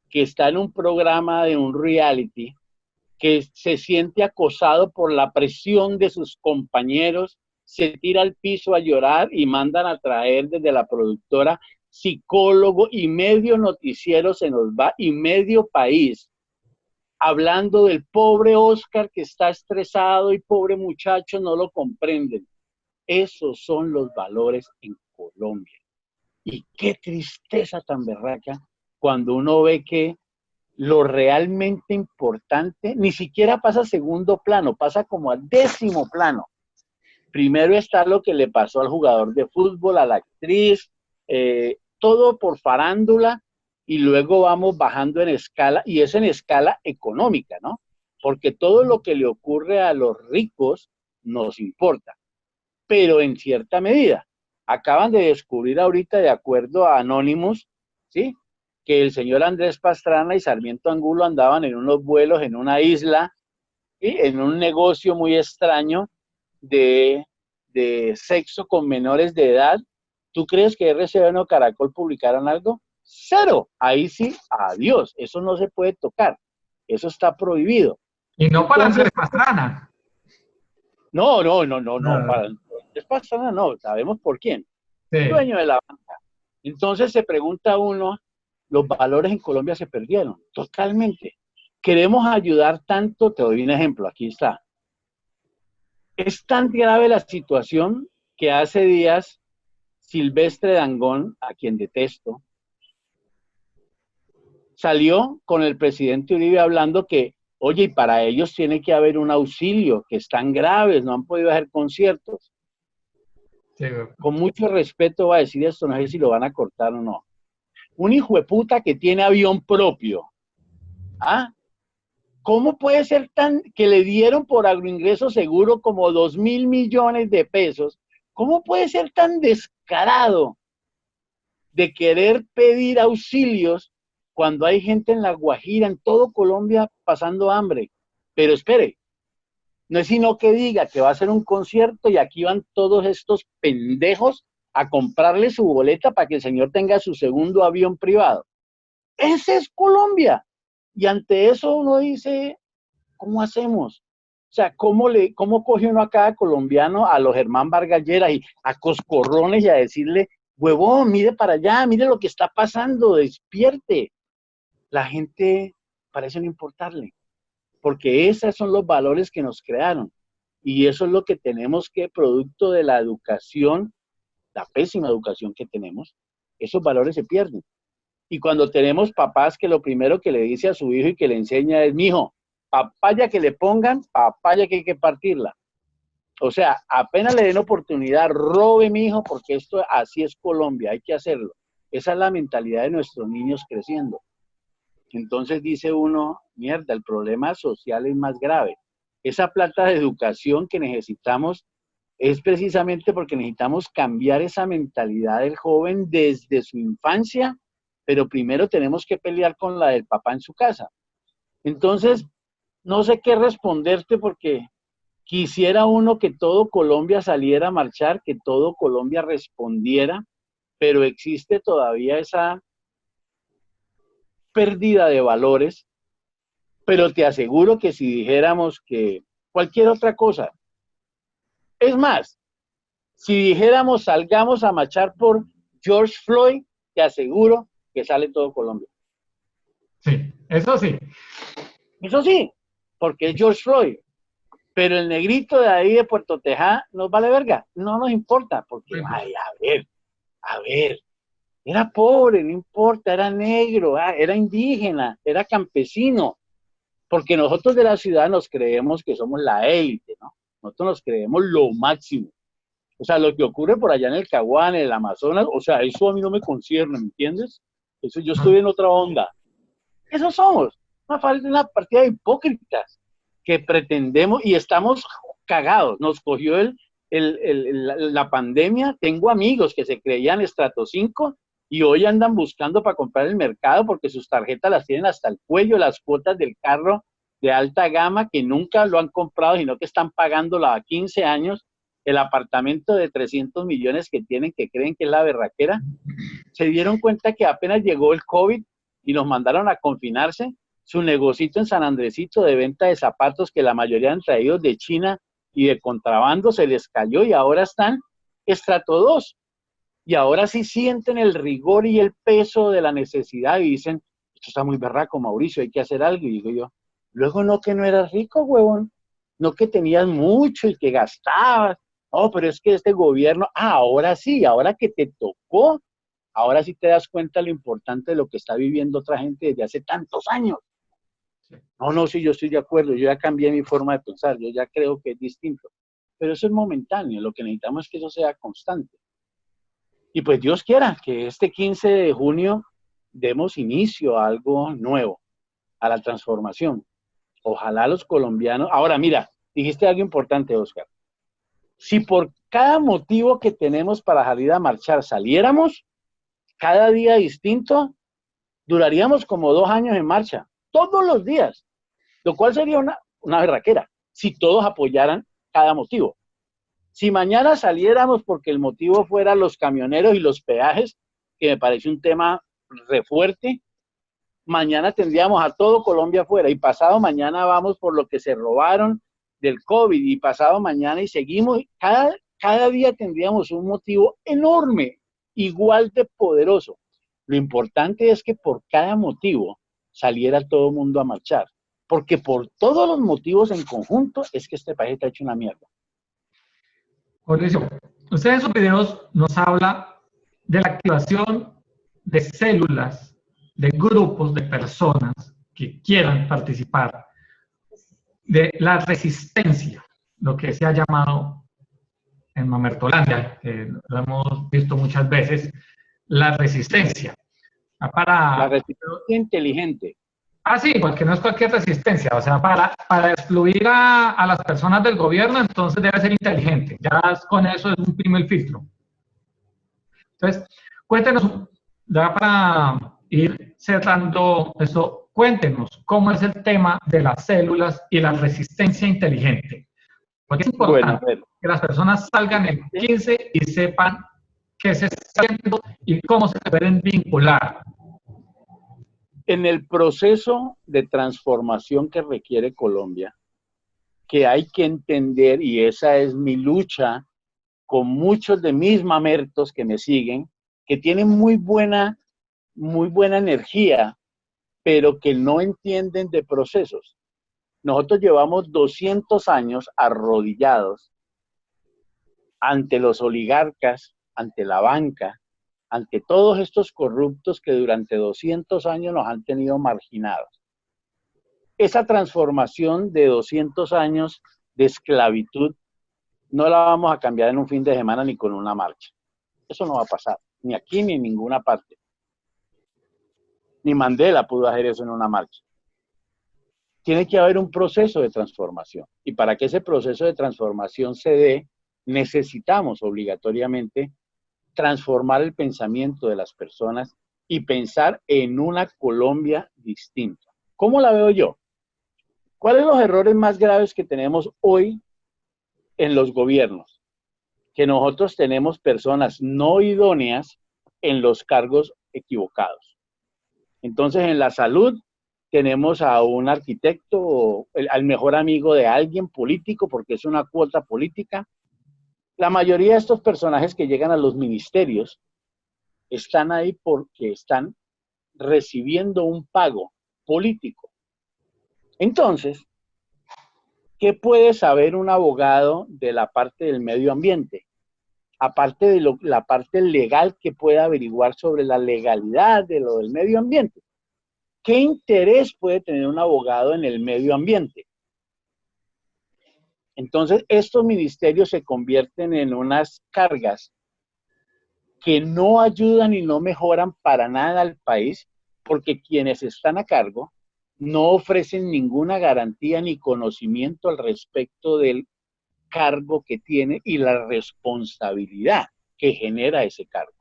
que está en un programa de un reality, que se siente acosado por la presión de sus compañeros, se tira al piso a llorar y mandan a traer desde la productora psicólogo, y medio noticiero se nos va y medio país hablando del pobre Oscar que está estresado y pobre muchacho no lo comprenden. Esos son los valores en Colombia. Y qué tristeza tan berraca cuando uno ve que lo realmente importante ni siquiera pasa a segundo plano, pasa como a 10º plano. Primero está lo que le pasó al jugador de fútbol, a la actriz, todo por farándula, y luego vamos bajando en escala, y es en escala económica, ¿no? Porque todo lo que le ocurre a los ricos nos importa, pero en cierta medida. Acaban de descubrir ahorita, de acuerdo a Anonymous, ¿sí?, que el señor Andrés Pastrana y Sarmiento Angulo andaban en unos vuelos en una isla, ¿sí?, en un negocio muy extraño de sexo con menores de edad. ¿Tú crees que RCN o Caracol publicaran algo? Cero. Ahí sí, adiós. Eso no se puede tocar. Eso está prohibido. Y no para Entonces, Andrés Pastrana. no, No. para Andrés Pastrana no, sabemos por quién. Sí. Dueño de la banca. Entonces se pregunta uno, los valores en Colombia se perdieron, totalmente. Queremos ayudar tanto, te doy un ejemplo, aquí está. Es tan grave la situación que hace días Silvestre Dangond, a quien detesto, salió con el presidente Uribe hablando que, oye, y para ellos tiene que haber un auxilio, que están graves, no han podido hacer conciertos. Sí. Con mucho respeto va a decir esto, no sé si lo van a cortar o no. Un hijo de puta que tiene avión propio. ¿Ah? ¿Cómo puede ser tan, que le dieron por agroingreso seguro como 2.000 millones de pesos? ¿Cómo puede ser tan descarado de querer pedir auxilios cuando hay gente en La Guajira, en todo Colombia, pasando hambre? Pero espere, no es sino que diga que va a hacer un concierto y aquí van todos estos pendejos a comprarle su boleta para que el señor tenga su segundo avión privado. Ese es Colombia. Y ante eso uno dice, ¿cómo hacemos? O sea, ¿cómo coge uno a cada colombiano, a los Germán Vargas Lleras y a coscorrones, y a decirle, huevón, mire para allá, mire lo que está pasando, despierte? La gente parece no importarle, porque esos son los valores que nos crearon. Y eso es lo que tenemos que, producto de la educación, la pésima educación que tenemos, esos valores se pierden. Y cuando tenemos papás que lo primero que le dice a su hijo y que le enseña es, mijo, papaya que le pongan, papaya que hay que partirla. O sea, apenas le den oportunidad, robe, mijo, porque esto así es Colombia, hay que hacerlo. Esa es la mentalidad de nuestros niños creciendo. Entonces dice uno, mierda, el problema social es más grave. Esa plata de educación que necesitamos es precisamente porque necesitamos cambiar esa mentalidad del joven desde su infancia, pero primero tenemos que pelear con la del papá en su casa. Entonces, no sé qué responderte porque quisiera uno que todo Colombia saliera a marchar, que todo Colombia respondiera, pero existe todavía esa pérdida de valores, pero te aseguro que si dijéramos que cualquier otra cosa, es más, si dijéramos salgamos a marchar por George Floyd, te aseguro que sale todo Colombia. Sí, eso sí. Eso sí, porque es George Floyd. Pero el negrito de ahí de Puerto Tejada nos vale verga. No nos importa, porque, ay, a ver, era pobre, no importa, era negro, era indígena, era campesino. Porque nosotros de la ciudad nos creemos que somos la élite, ¿no? Nosotros nos creemos lo máximo. O sea, lo que ocurre por allá en el Caguán, en el Amazonas, o sea, eso a mí no me concierne, ¿me entiendes? Eso yo estoy en otra onda. Eso somos, una partida de hipócritas que pretendemos y estamos cagados. Nos cogió la pandemia. Tengo amigos que se creían estrato 5 y hoy andan buscando para comprar el mercado porque sus tarjetas las tienen hasta el cuello, las cuotas del carro de alta gama que nunca lo han comprado, sino que están pagando a 15 años el apartamento de 300 millones que tienen, que creen que es la berraquera. Se dieron cuenta que apenas llegó el COVID y nos mandaron a confinarse, su negocito en San Andresito de venta de zapatos que la mayoría han traído de China y de contrabando se les cayó y ahora están estrato 2. Y ahora sí sienten el rigor y el peso de la necesidad y dicen, esto está muy berraco, Mauricio, hay que hacer algo. Y digo yo, luego no que no eras rico, huevón, no que tenías mucho y que gastabas. No, pero es que este gobierno, ahora sí, ahora que te tocó, ahora sí te das cuenta lo importante de lo que está viviendo otra gente desde hace tantos años. No, no, sí, yo estoy de acuerdo, yo ya cambié mi forma de pensar, yo ya creo que es distinto. Pero eso es momentáneo, lo que necesitamos es que eso sea constante. Y pues Dios quiera que este 15 de junio demos inicio a algo nuevo, a la transformación. Ojalá los colombianos... Ahora, mira, dijiste algo importante, Oscar. Si por cada motivo que tenemos para salir a marchar saliéramos, cada día distinto, duraríamos como 2 años en marcha, todos los días, lo cual sería una berraquera, si todos apoyaran cada motivo. Si mañana saliéramos porque el motivo fuera los camioneros y los peajes, que me parece un tema re fuerte, mañana tendríamos a todo Colombia afuera y pasado mañana vamos por lo que se robaron del COVID y pasado mañana y seguimos, cada día tendríamos un motivo enorme, igual de poderoso. Lo importante es que por cada motivo saliera todo el mundo a marchar, porque por todos los motivos en conjunto es que este país está hecho una mierda. Mauricio, usted en sus videos nos habla de la activación de células, de grupos de personas que quieran participar, de la resistencia, lo que se ha llamado en Mamertolandia, que lo hemos visto muchas veces, la resistencia. La resistencia inteligente. Sí, porque no es cualquier resistencia, o sea, para excluir a las personas del gobierno, entonces debe ser inteligente, ya con eso es un primer filtro. Entonces, cuéntenos, ya para ir cerrando eso, cuéntenos cómo es el tema de las células y la resistencia inteligente. Porque es importante que las personas salgan el 15 y sepan qué se está haciendo y cómo se pueden vincular. En el proceso de transformación que requiere Colombia, que hay que entender, y esa es mi lucha con muchos de mis mamertos que me siguen, que tienen muy buena energía, pero que no entienden de procesos. Nosotros llevamos 200 años arrodillados ante los oligarcas, ante la banca, ante todos estos corruptos que durante 200 años nos han tenido marginados. Esa transformación de 200 años de esclavitud no la vamos a cambiar en un fin de semana ni con una marcha. Eso no va a pasar, ni aquí ni en ninguna parte. Ni Mandela pudo hacer eso en una marcha. Tiene que haber un proceso de transformación. Y para que ese proceso de transformación se dé, necesitamos obligatoriamente transformar el pensamiento de las personas y pensar en una Colombia distinta. ¿Cómo la veo yo? ¿Cuáles son los errores más graves que tenemos hoy en los gobiernos? Que nosotros tenemos personas no idóneas en los cargos equivocados. Entonces, en la salud tenemos a un arquitecto o al mejor amigo de alguien político, porque es una cuota política. La mayoría de estos personajes que llegan a los ministerios están ahí porque están recibiendo un pago político. Entonces, ¿qué puede saber un abogado de la parte del medio ambiente? Aparte de la parte legal que pueda averiguar sobre la legalidad de lo del medio ambiente. ¿Qué interés puede tener un abogado en el medio ambiente? Entonces, estos ministerios se convierten en unas cargas que no ayudan y no mejoran para nada al país, porque quienes están a cargo no ofrecen ninguna garantía ni conocimiento al respecto del cargo que tiene y la responsabilidad que genera ese cargo.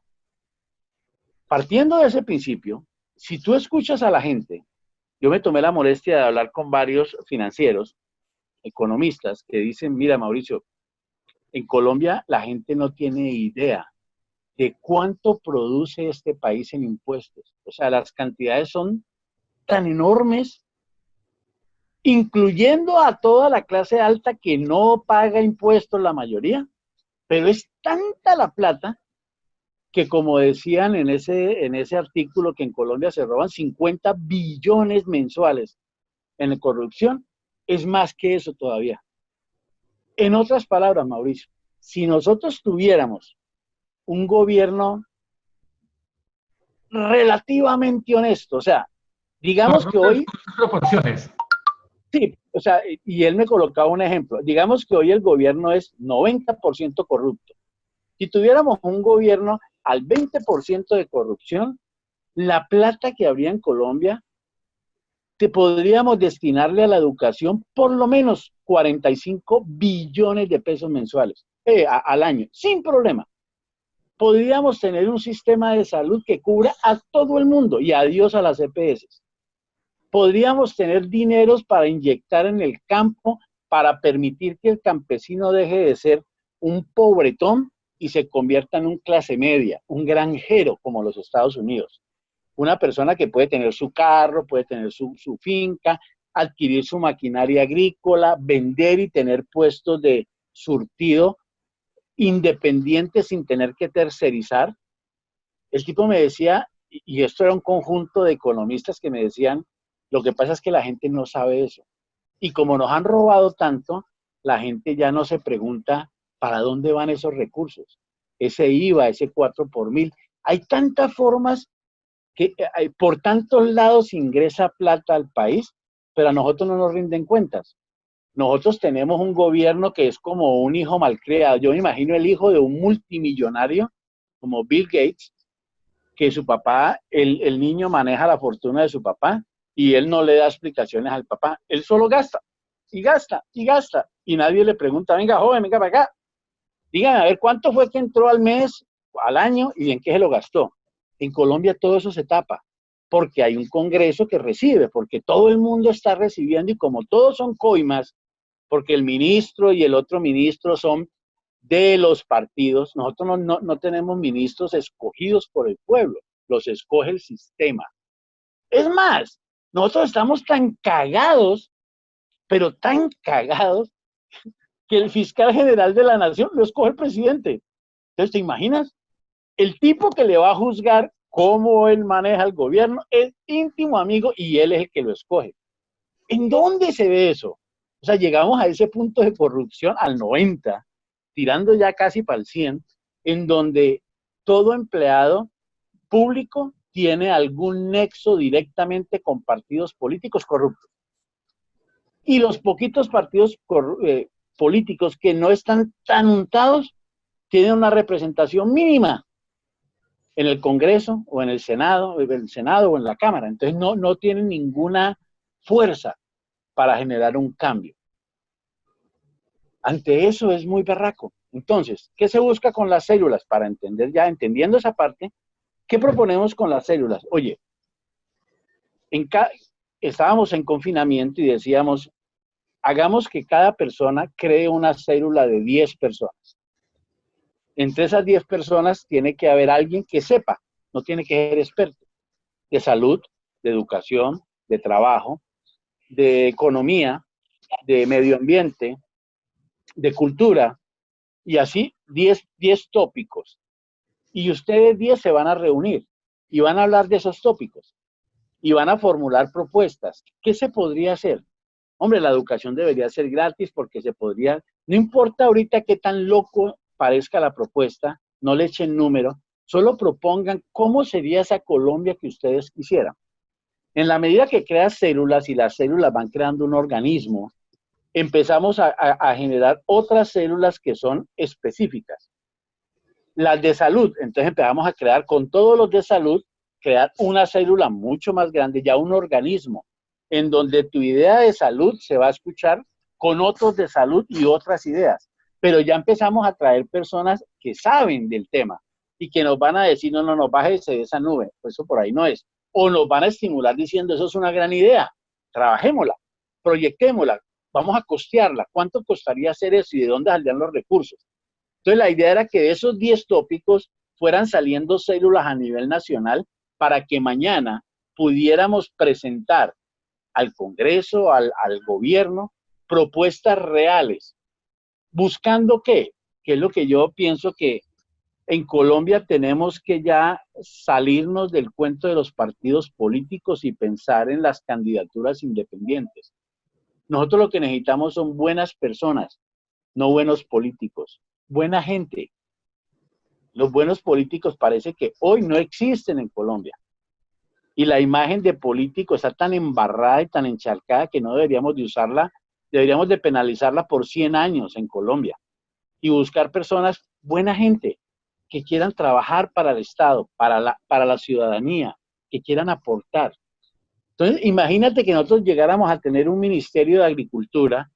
Partiendo de ese principio, si tú escuchas a la gente, yo me tomé la molestia de hablar con varios financieros, economistas, que dicen, mira Mauricio, en Colombia la gente no tiene idea de cuánto produce este país en impuestos. O sea, las cantidades son tan enormes, incluyendo a toda la clase alta que no paga impuestos la mayoría, pero es tanta la plata que, como decían en ese artículo, que en Colombia se roban 50 billones mensuales en corrupción, es más que eso todavía. En otras palabras, Mauricio, si nosotros tuviéramos un gobierno relativamente honesto, o sea, digamos que hoy... proporciones. Sí, o sea, y él me colocaba un ejemplo. Digamos que hoy el gobierno es 90% corrupto. Si tuviéramos un gobierno al 20% de corrupción, la plata que habría en Colombia, te podríamos destinarle a la educación por lo menos 45 billones de pesos mensuales al año, sin problema. Podríamos tener un sistema de salud que cubra a todo el mundo y adiós a las EPS. Podríamos tener dineros para inyectar en el campo para permitir que el campesino deje de ser un pobretón y se convierta en un clase media, un granjero como los Estados Unidos. Una persona que puede tener su carro, puede tener su finca, adquirir su maquinaria agrícola, vender y tener puestos de surtido independientes sin tener que tercerizar. El tipo me decía, y esto era un conjunto de economistas que me decían, lo que pasa es que la gente no sabe eso. Y como nos han robado tanto, la gente ya no se pregunta para dónde van esos recursos. Ese IVA, ese 4 por mil. Hay tantas formas que por tantos lados ingresa plata al país, pero a nosotros no nos rinden cuentas. Nosotros tenemos un gobierno que es como un hijo malcriado. Yo me imagino el hijo de un multimillonario como Bill Gates, que su papá, el niño maneja la fortuna de su papá y él no le da explicaciones al papá. Él solo gasta y gasta y gasta y nadie le pregunta, venga joven, venga para acá. Dígame a ver cuánto fue que entró al mes, al año y en qué se lo gastó. En Colombia todo eso se tapa porque hay un Congreso que recibe, porque todo el mundo está recibiendo y como todos son coimas, porque el ministro y el otro ministro son de los partidos, nosotros no tenemos ministros escogidos por el pueblo, los escoge el sistema. Es más, nosotros estamos tan cagados, pero tan cagados, que el fiscal general de la nación lo escoge el presidente. Entonces, ¿te imaginas? El tipo que le va a juzgar cómo él maneja el gobierno es íntimo amigo y él es el que lo escoge. ¿En dónde se ve eso? O sea, llegamos a ese punto de corrupción al 90, tirando ya casi para el 100, en donde todo empleado público tiene algún nexo directamente con partidos políticos corruptos. Y los poquitos partidos políticos que no están tan untados tienen una representación mínima en el Congreso o en el Senado o en la Cámara. Entonces no tienen ninguna fuerza para generar un cambio. Ante eso es muy berraco. Entonces, ¿qué se busca con las células? Para entender ya, entendiendo esa parte, ¿qué proponemos con las células? Oye, estábamos en confinamiento y decíamos, hagamos que cada persona cree una célula de 10 personas. Entre esas 10 personas tiene que haber alguien que sepa, no tiene que ser experto, de salud, de educación, de trabajo, de economía, de medio ambiente, de cultura, y así 10 tópicos. Y ustedes 10 se van a reunir y van a hablar de esos tópicos y van a formular propuestas. ¿Qué se podría hacer? Hombre, la educación debería ser gratis porque se podría, no importa ahorita qué tan loco parezca la propuesta, no le echen número, solo propongan cómo sería esa Colombia que ustedes quisieran. En la medida que creas células y las células van creando un organismo, empezamos a generar otras células que son específicas. Las de salud, entonces empezamos a crear con todos los de salud, crear una célula mucho más grande, ya un organismo, en donde tu idea de salud se va a escuchar con otros de salud y otras ideas. Pero ya empezamos a traer personas que saben del tema y que nos van a decir, no, bájese de esa nube, pues eso por ahí no es. O nos van a estimular diciendo, eso es una gran idea, trabajémosla, proyectémosla, vamos a costearla, ¿cuánto costaría hacer eso y de dónde saldrían los recursos? Entonces la idea era que de esos 10 tópicos fueran saliendo células a nivel nacional para que mañana pudiéramos presentar al Congreso, al gobierno, propuestas reales. ¿Buscando qué? Que es lo que yo pienso que en Colombia tenemos que ya salirnos del cuento de los partidos políticos y pensar en las candidaturas independientes. Nosotros lo que necesitamos son buenas personas, no buenos políticos, buena gente. Los buenos políticos parece que hoy no existen en Colombia. Y la imagen de político está tan embarrada y tan encharcada que no deberíamos de usarla, deberíamos de penalizarla por 100 años en Colombia y buscar personas, buena gente, que quieran trabajar para el Estado, para la ciudadanía, que quieran aportar. Entonces, imagínate que nosotros llegáramos a tener un Ministerio de Agricultura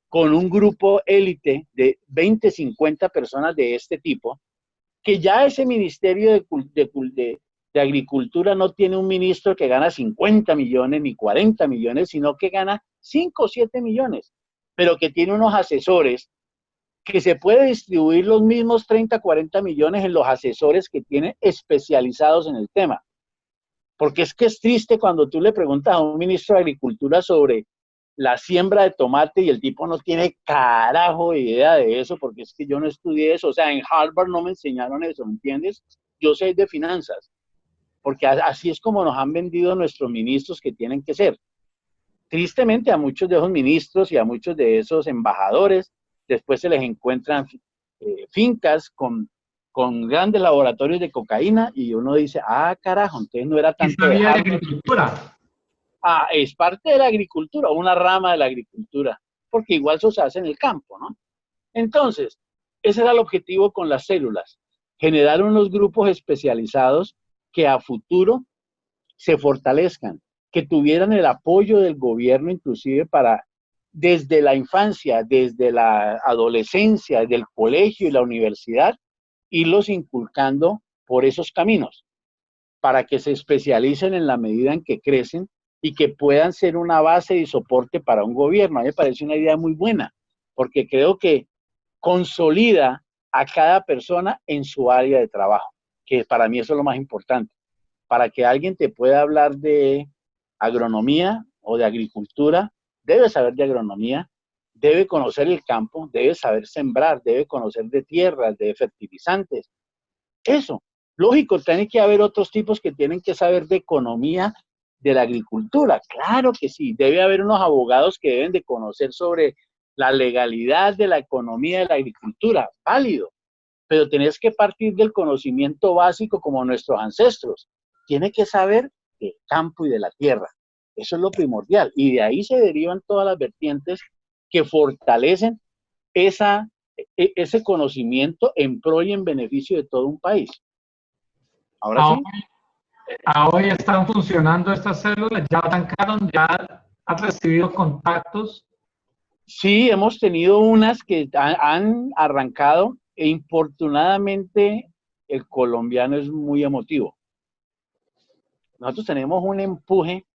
con un grupo élite de 20, 50 personas de este tipo, que ya ese Ministerio de Agricultura no tiene un ministro que gana 50 millones ni 40 millones, sino que gana 5 o 7 millones, pero que tiene unos asesores que se puede distribuir los mismos 30, 40 millones en los asesores que tiene especializados en el tema. Porque es que es triste cuando tú le preguntas a un ministro de Agricultura sobre la siembra de tomate y el tipo no tiene carajo de idea de eso, porque es que yo no estudié eso. O sea, en Harvard no me enseñaron eso, ¿me entiendes? Yo sé de finanzas, porque así es como nos han vendido nuestros ministros que tienen que ser. Tristemente a muchos de esos ministros y a muchos de esos embajadores después se les encuentran fincas con grandes laboratorios de cocaína y uno dice, ah, carajo, entonces no era tanto de Harvard. Agricultura. Ah, es parte de la agricultura, una rama de la agricultura, porque igual eso se hace en el campo, ¿no? Entonces, ese era el objetivo con las células, generar unos grupos especializados que a futuro se fortalezcan, que tuvieran el apoyo del gobierno inclusive para, desde la infancia, desde la adolescencia, desde el colegio y la universidad, irlos inculcando por esos caminos, para que se especialicen en la medida en que crecen y que puedan ser una base y soporte para un gobierno. A mí me parece una idea muy buena, porque creo que consolida a cada persona en su área de trabajo, que para mí eso es lo más importante. Para que alguien te pueda hablar de agronomía o de agricultura, debe saber de agronomía, debe conocer el campo, debe saber sembrar, debe conocer de tierras, de fertilizantes. Eso, lógico, tiene que haber otros tipos que tienen que saber de economía, de la agricultura, claro que sí, debe haber unos abogados que deben de conocer sobre la legalidad de la economía de la agricultura, válido, pero tenés que partir del conocimiento básico como nuestros ancestros. Tiene que saber del campo y de la tierra. Eso es lo primordial. Y de ahí se derivan todas las vertientes que fortalecen ese conocimiento en pro y en beneficio de todo un país. Ahora sí. Hoy están funcionando estas células, ya arrancaron, ya han recibido contactos. Sí, hemos tenido unas que han arrancado e infortunadamente el colombiano es muy emotivo. Nosotros tenemos un empuje,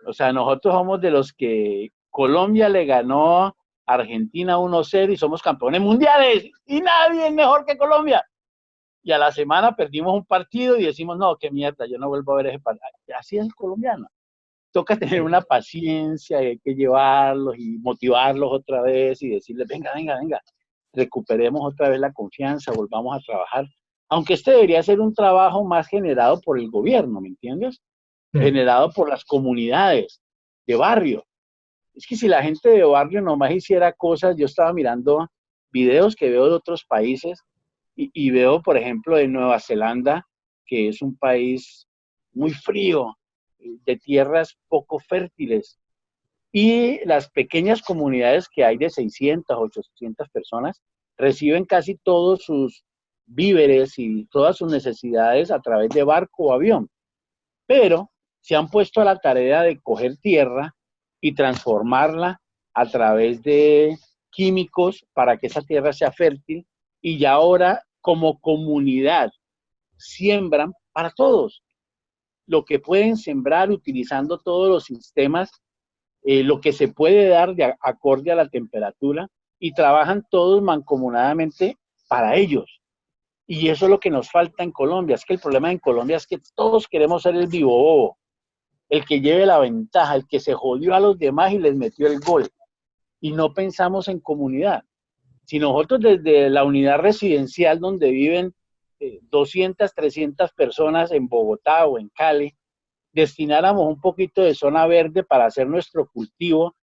o sea, nosotros somos de los que Colombia le ganó a Argentina 1-0 y somos campeones mundiales y nadie es mejor que Colombia. Y a la semana perdimos un partido y decimos, no, qué mierda, yo no vuelvo a ver ese partido. Así es el colombiano. Toca tener una paciencia, hay que llevarlos y motivarlos otra vez y decirles, venga, venga, venga, recuperemos otra vez la confianza, volvamos a trabajar. Aunque este debería ser un trabajo más generado por el gobierno, ¿me entiendes? Sí. Generado por las comunidades de barrio. Es que si la gente de barrio nomás hiciera cosas, yo estaba mirando videos que veo de otros países y veo, por ejemplo, de Nueva Zelanda, que es un país muy frío, de tierras poco fértiles, y las pequeñas comunidades que hay de 600, 800 personas reciben casi todos sus víveres y todas sus necesidades a través de barco o avión, pero se han puesto a la tarea de coger tierra y transformarla a través de químicos para que esa tierra sea fértil, y ya ahora como comunidad siembran para todos lo que pueden sembrar utilizando todos los sistemas, lo que se puede dar de acorde a la temperatura, y trabajan todos mancomunadamente para ellos. Y eso es lo que nos falta en Colombia. Es que el problema en Colombia es que todos queremos ser el vivo bobo, el que lleve la ventaja, el que se jodió a los demás y les metió el gol. Y no pensamos en comunidad. Si nosotros desde la unidad residencial donde viven 200, 300 personas en Bogotá o en Cali, destináramos un poquito de zona verde para hacer nuestro cultivo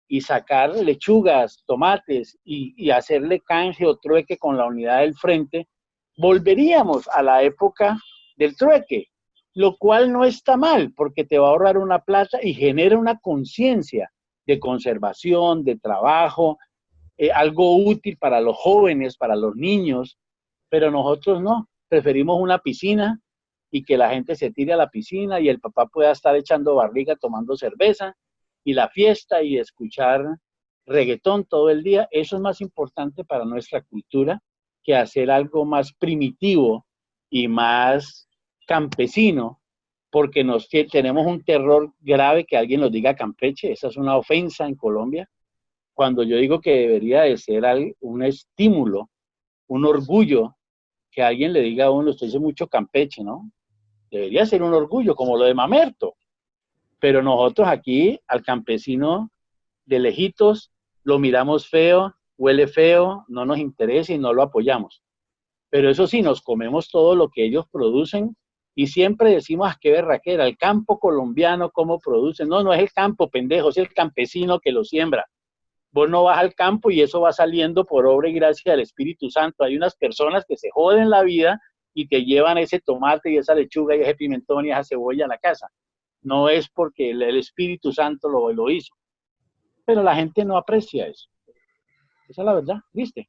y sacar lechugas, tomates y hacerle canje o trueque con la unidad del frente, volveríamos a la época del trueque, lo cual no está mal porque te va a ahorrar una plata y genera una conciencia de conservación, de trabajo, algo útil para los jóvenes, para los niños, pero nosotros no, preferimos una piscina y que la gente se tire a la piscina y el papá pueda estar echando barriga tomando cerveza y la fiesta y escuchar reggaetón todo el día. Eso es más importante para nuestra cultura que hacer algo más primitivo y más campesino, porque tenemos un terror grave que alguien nos diga Campeche. Esa es una ofensa en Colombia, cuando yo digo que debería de ser un estímulo, un orgullo, que alguien le diga a uno, usted dice mucho Campeche, ¿no? Debería ser un orgullo, como lo de Mamerto. Pero nosotros aquí, al campesino de lejitos, lo miramos feo, huele feo, no nos interesa y no lo apoyamos. Pero eso sí, nos comemos todo lo que ellos producen y siempre decimos, qué berraquera, el campo colombiano, ¿cómo produce? No, no es el campo, pendejo, es el campesino que lo siembra. Vos no vas al campo y eso va saliendo por obra y gracia del Espíritu Santo. Hay unas personas que se joden la vida y te llevan ese tomate y esa lechuga y ese pimentón y esa cebolla a la casa. No es porque el Espíritu Santo lo hizo. Pero la gente no aprecia eso. Esa es la verdad, ¿viste?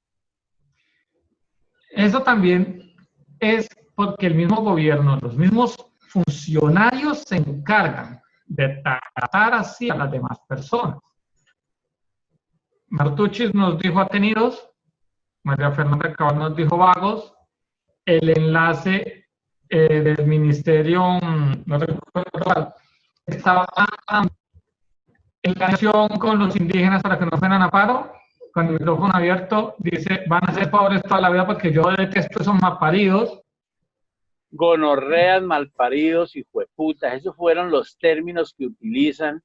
Eso también es porque el mismo gobierno, los mismos funcionarios se encargan de tratar así a las demás personas. Martucci nos dijo atenidos, María Fernanda Cabal nos dijo vagos, el enlace del ministerio, no recuerdo, estaba en relación con los indígenas para que no fueran a paro, con el micrófono abierto, dice, van a ser pobres toda la vida porque yo detesto esos malparidos. Gonorreas, malparidos y jueputas, esos fueron los términos que utilizan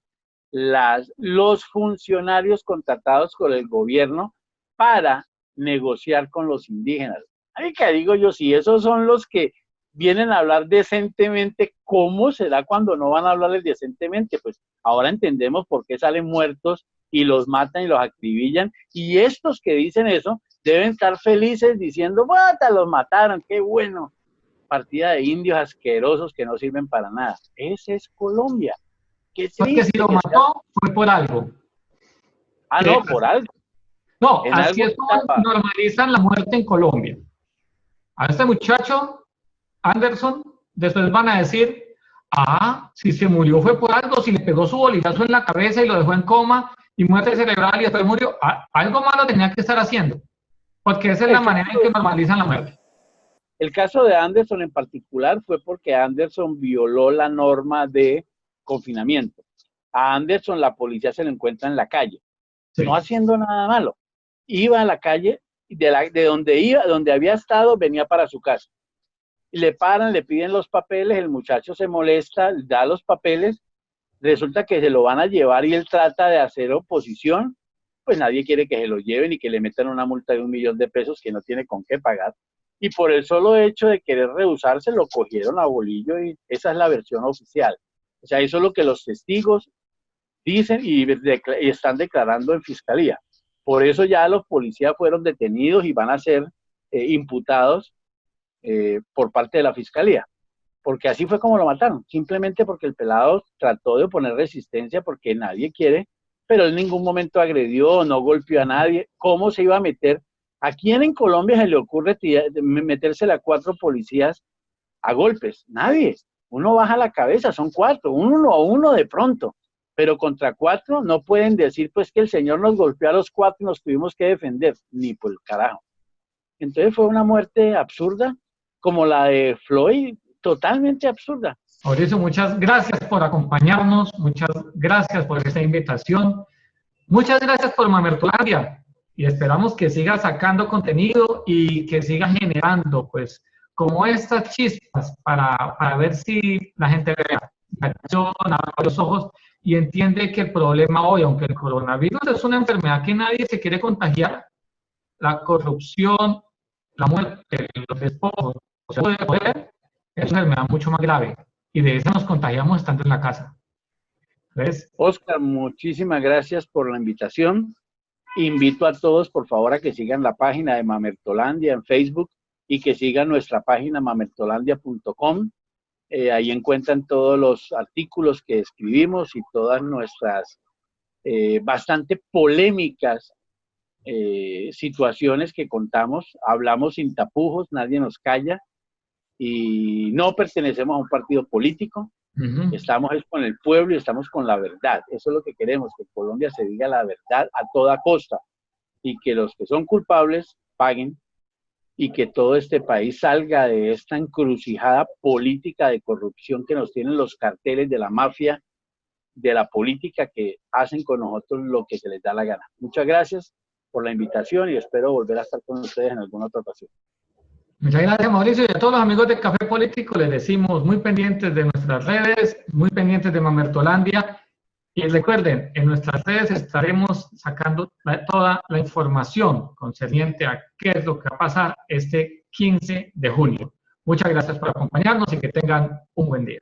los funcionarios contratados con el gobierno para negociar con los indígenas. Ay, que digo yo, si esos son los que vienen a hablar decentemente, ¿cómo será cuando no van a hablarles decentemente? Pues ahora entendemos por qué salen muertos y los matan y los acribillan, y estos que dicen eso deben estar felices diciendo, ¡bata! Los mataron, qué bueno. Partida de indios asquerosos que no sirven para nada. Esa es Colombia. Qué Porque si triste lo que sea. mató fue por algo. Ah, Que, no, por algo. no, En así algo es como estaba. normalizan la muerte en Colombia. A este muchacho, Anderson, después van a decir, ah, si se murió fue por algo, si le pegó su bolillazo en la cabeza y lo dejó en coma y muerte cerebral y después murió, algo malo tenía que estar haciendo, porque esa es la manera en que normalizan la muerte. El caso de Anderson en particular fue porque Anderson violó la norma de confinamiento. A Anderson la policía se lo encuentra en la calle, Sí. no haciendo nada malo. Iba a la calle, de donde iba, donde había estado, venía para su casa. Y le paran, le piden los papeles, el muchacho se molesta, da los papeles, resulta que se lo van a llevar y él trata de hacer oposición, pues nadie quiere que se lo lleven y que le metan una multa de 1 millón de pesos que no tiene con qué pagar. Y por el solo hecho de querer rehusarse, lo cogieron a bolillo y esa es la versión oficial. O sea, eso es lo que los testigos dicen y están declarando en fiscalía. Por eso ya los policías fueron detenidos y van a ser imputados por parte de la fiscalía. Porque así fue como lo mataron, simplemente porque el pelado trató de oponer resistencia porque nadie quiere, pero en ningún momento agredió, no golpeó a nadie. ¿Cómo se iba a meter? ¿A quién en Colombia se le ocurre metérsele a 4 policías a golpes? Nadie. Uno baja la cabeza, son 4, uno a uno de pronto, pero contra 4 no pueden decir pues que el señor nos golpeó a los 4 y nos tuvimos que defender, ni por el carajo. Entonces fue una muerte absurda, como la de Floyd, totalmente absurda. Mauricio, muchas gracias por acompañarnos, muchas gracias por esta invitación, muchas gracias por Mamertolandia y esperamos que siga sacando contenido y que siga generando pues como estas chispas para ver si la gente reacciona, abre los ojos y entiende que el problema hoy, aunque el coronavirus es una enfermedad que nadie se quiere contagiar, la corrupción, la muerte, los despojos, o sea, de poder, es una enfermedad mucho más grave y de eso nos contagiamos estando en la casa. ¿Ves? Oscar, muchísimas gracias por la invitación. Invito a todos, por favor, a que sigan la página de Mamertolandia en Facebook y que sigan nuestra página mamertolandia.com. Ahí encuentran todos los artículos que escribimos y todas nuestras bastante polémicas situaciones que contamos. Hablamos sin tapujos, nadie nos calla y no pertenecemos a un partido político. Estamos con el pueblo y estamos con la verdad. Eso es lo que queremos, que en Colombia se diga la verdad a toda costa y que los que son culpables paguen y que todo este país salga de esta encrucijada política de corrupción que nos tienen los carteles de la mafia, de la política, que hacen con nosotros lo que se les da la gana. Muchas gracias por la invitación y espero volver a estar con ustedes en alguna otra ocasión. Muchas gracias, Mauricio, y a todos los amigos de Café Político les decimos muy pendientes de nuestras redes, muy pendientes de Mamertolandia, y recuerden, en nuestras redes estaremos sacando toda la información concerniente a qué es lo que va a pasar este 15 de junio. Muchas gracias por acompañarnos y que tengan un buen día.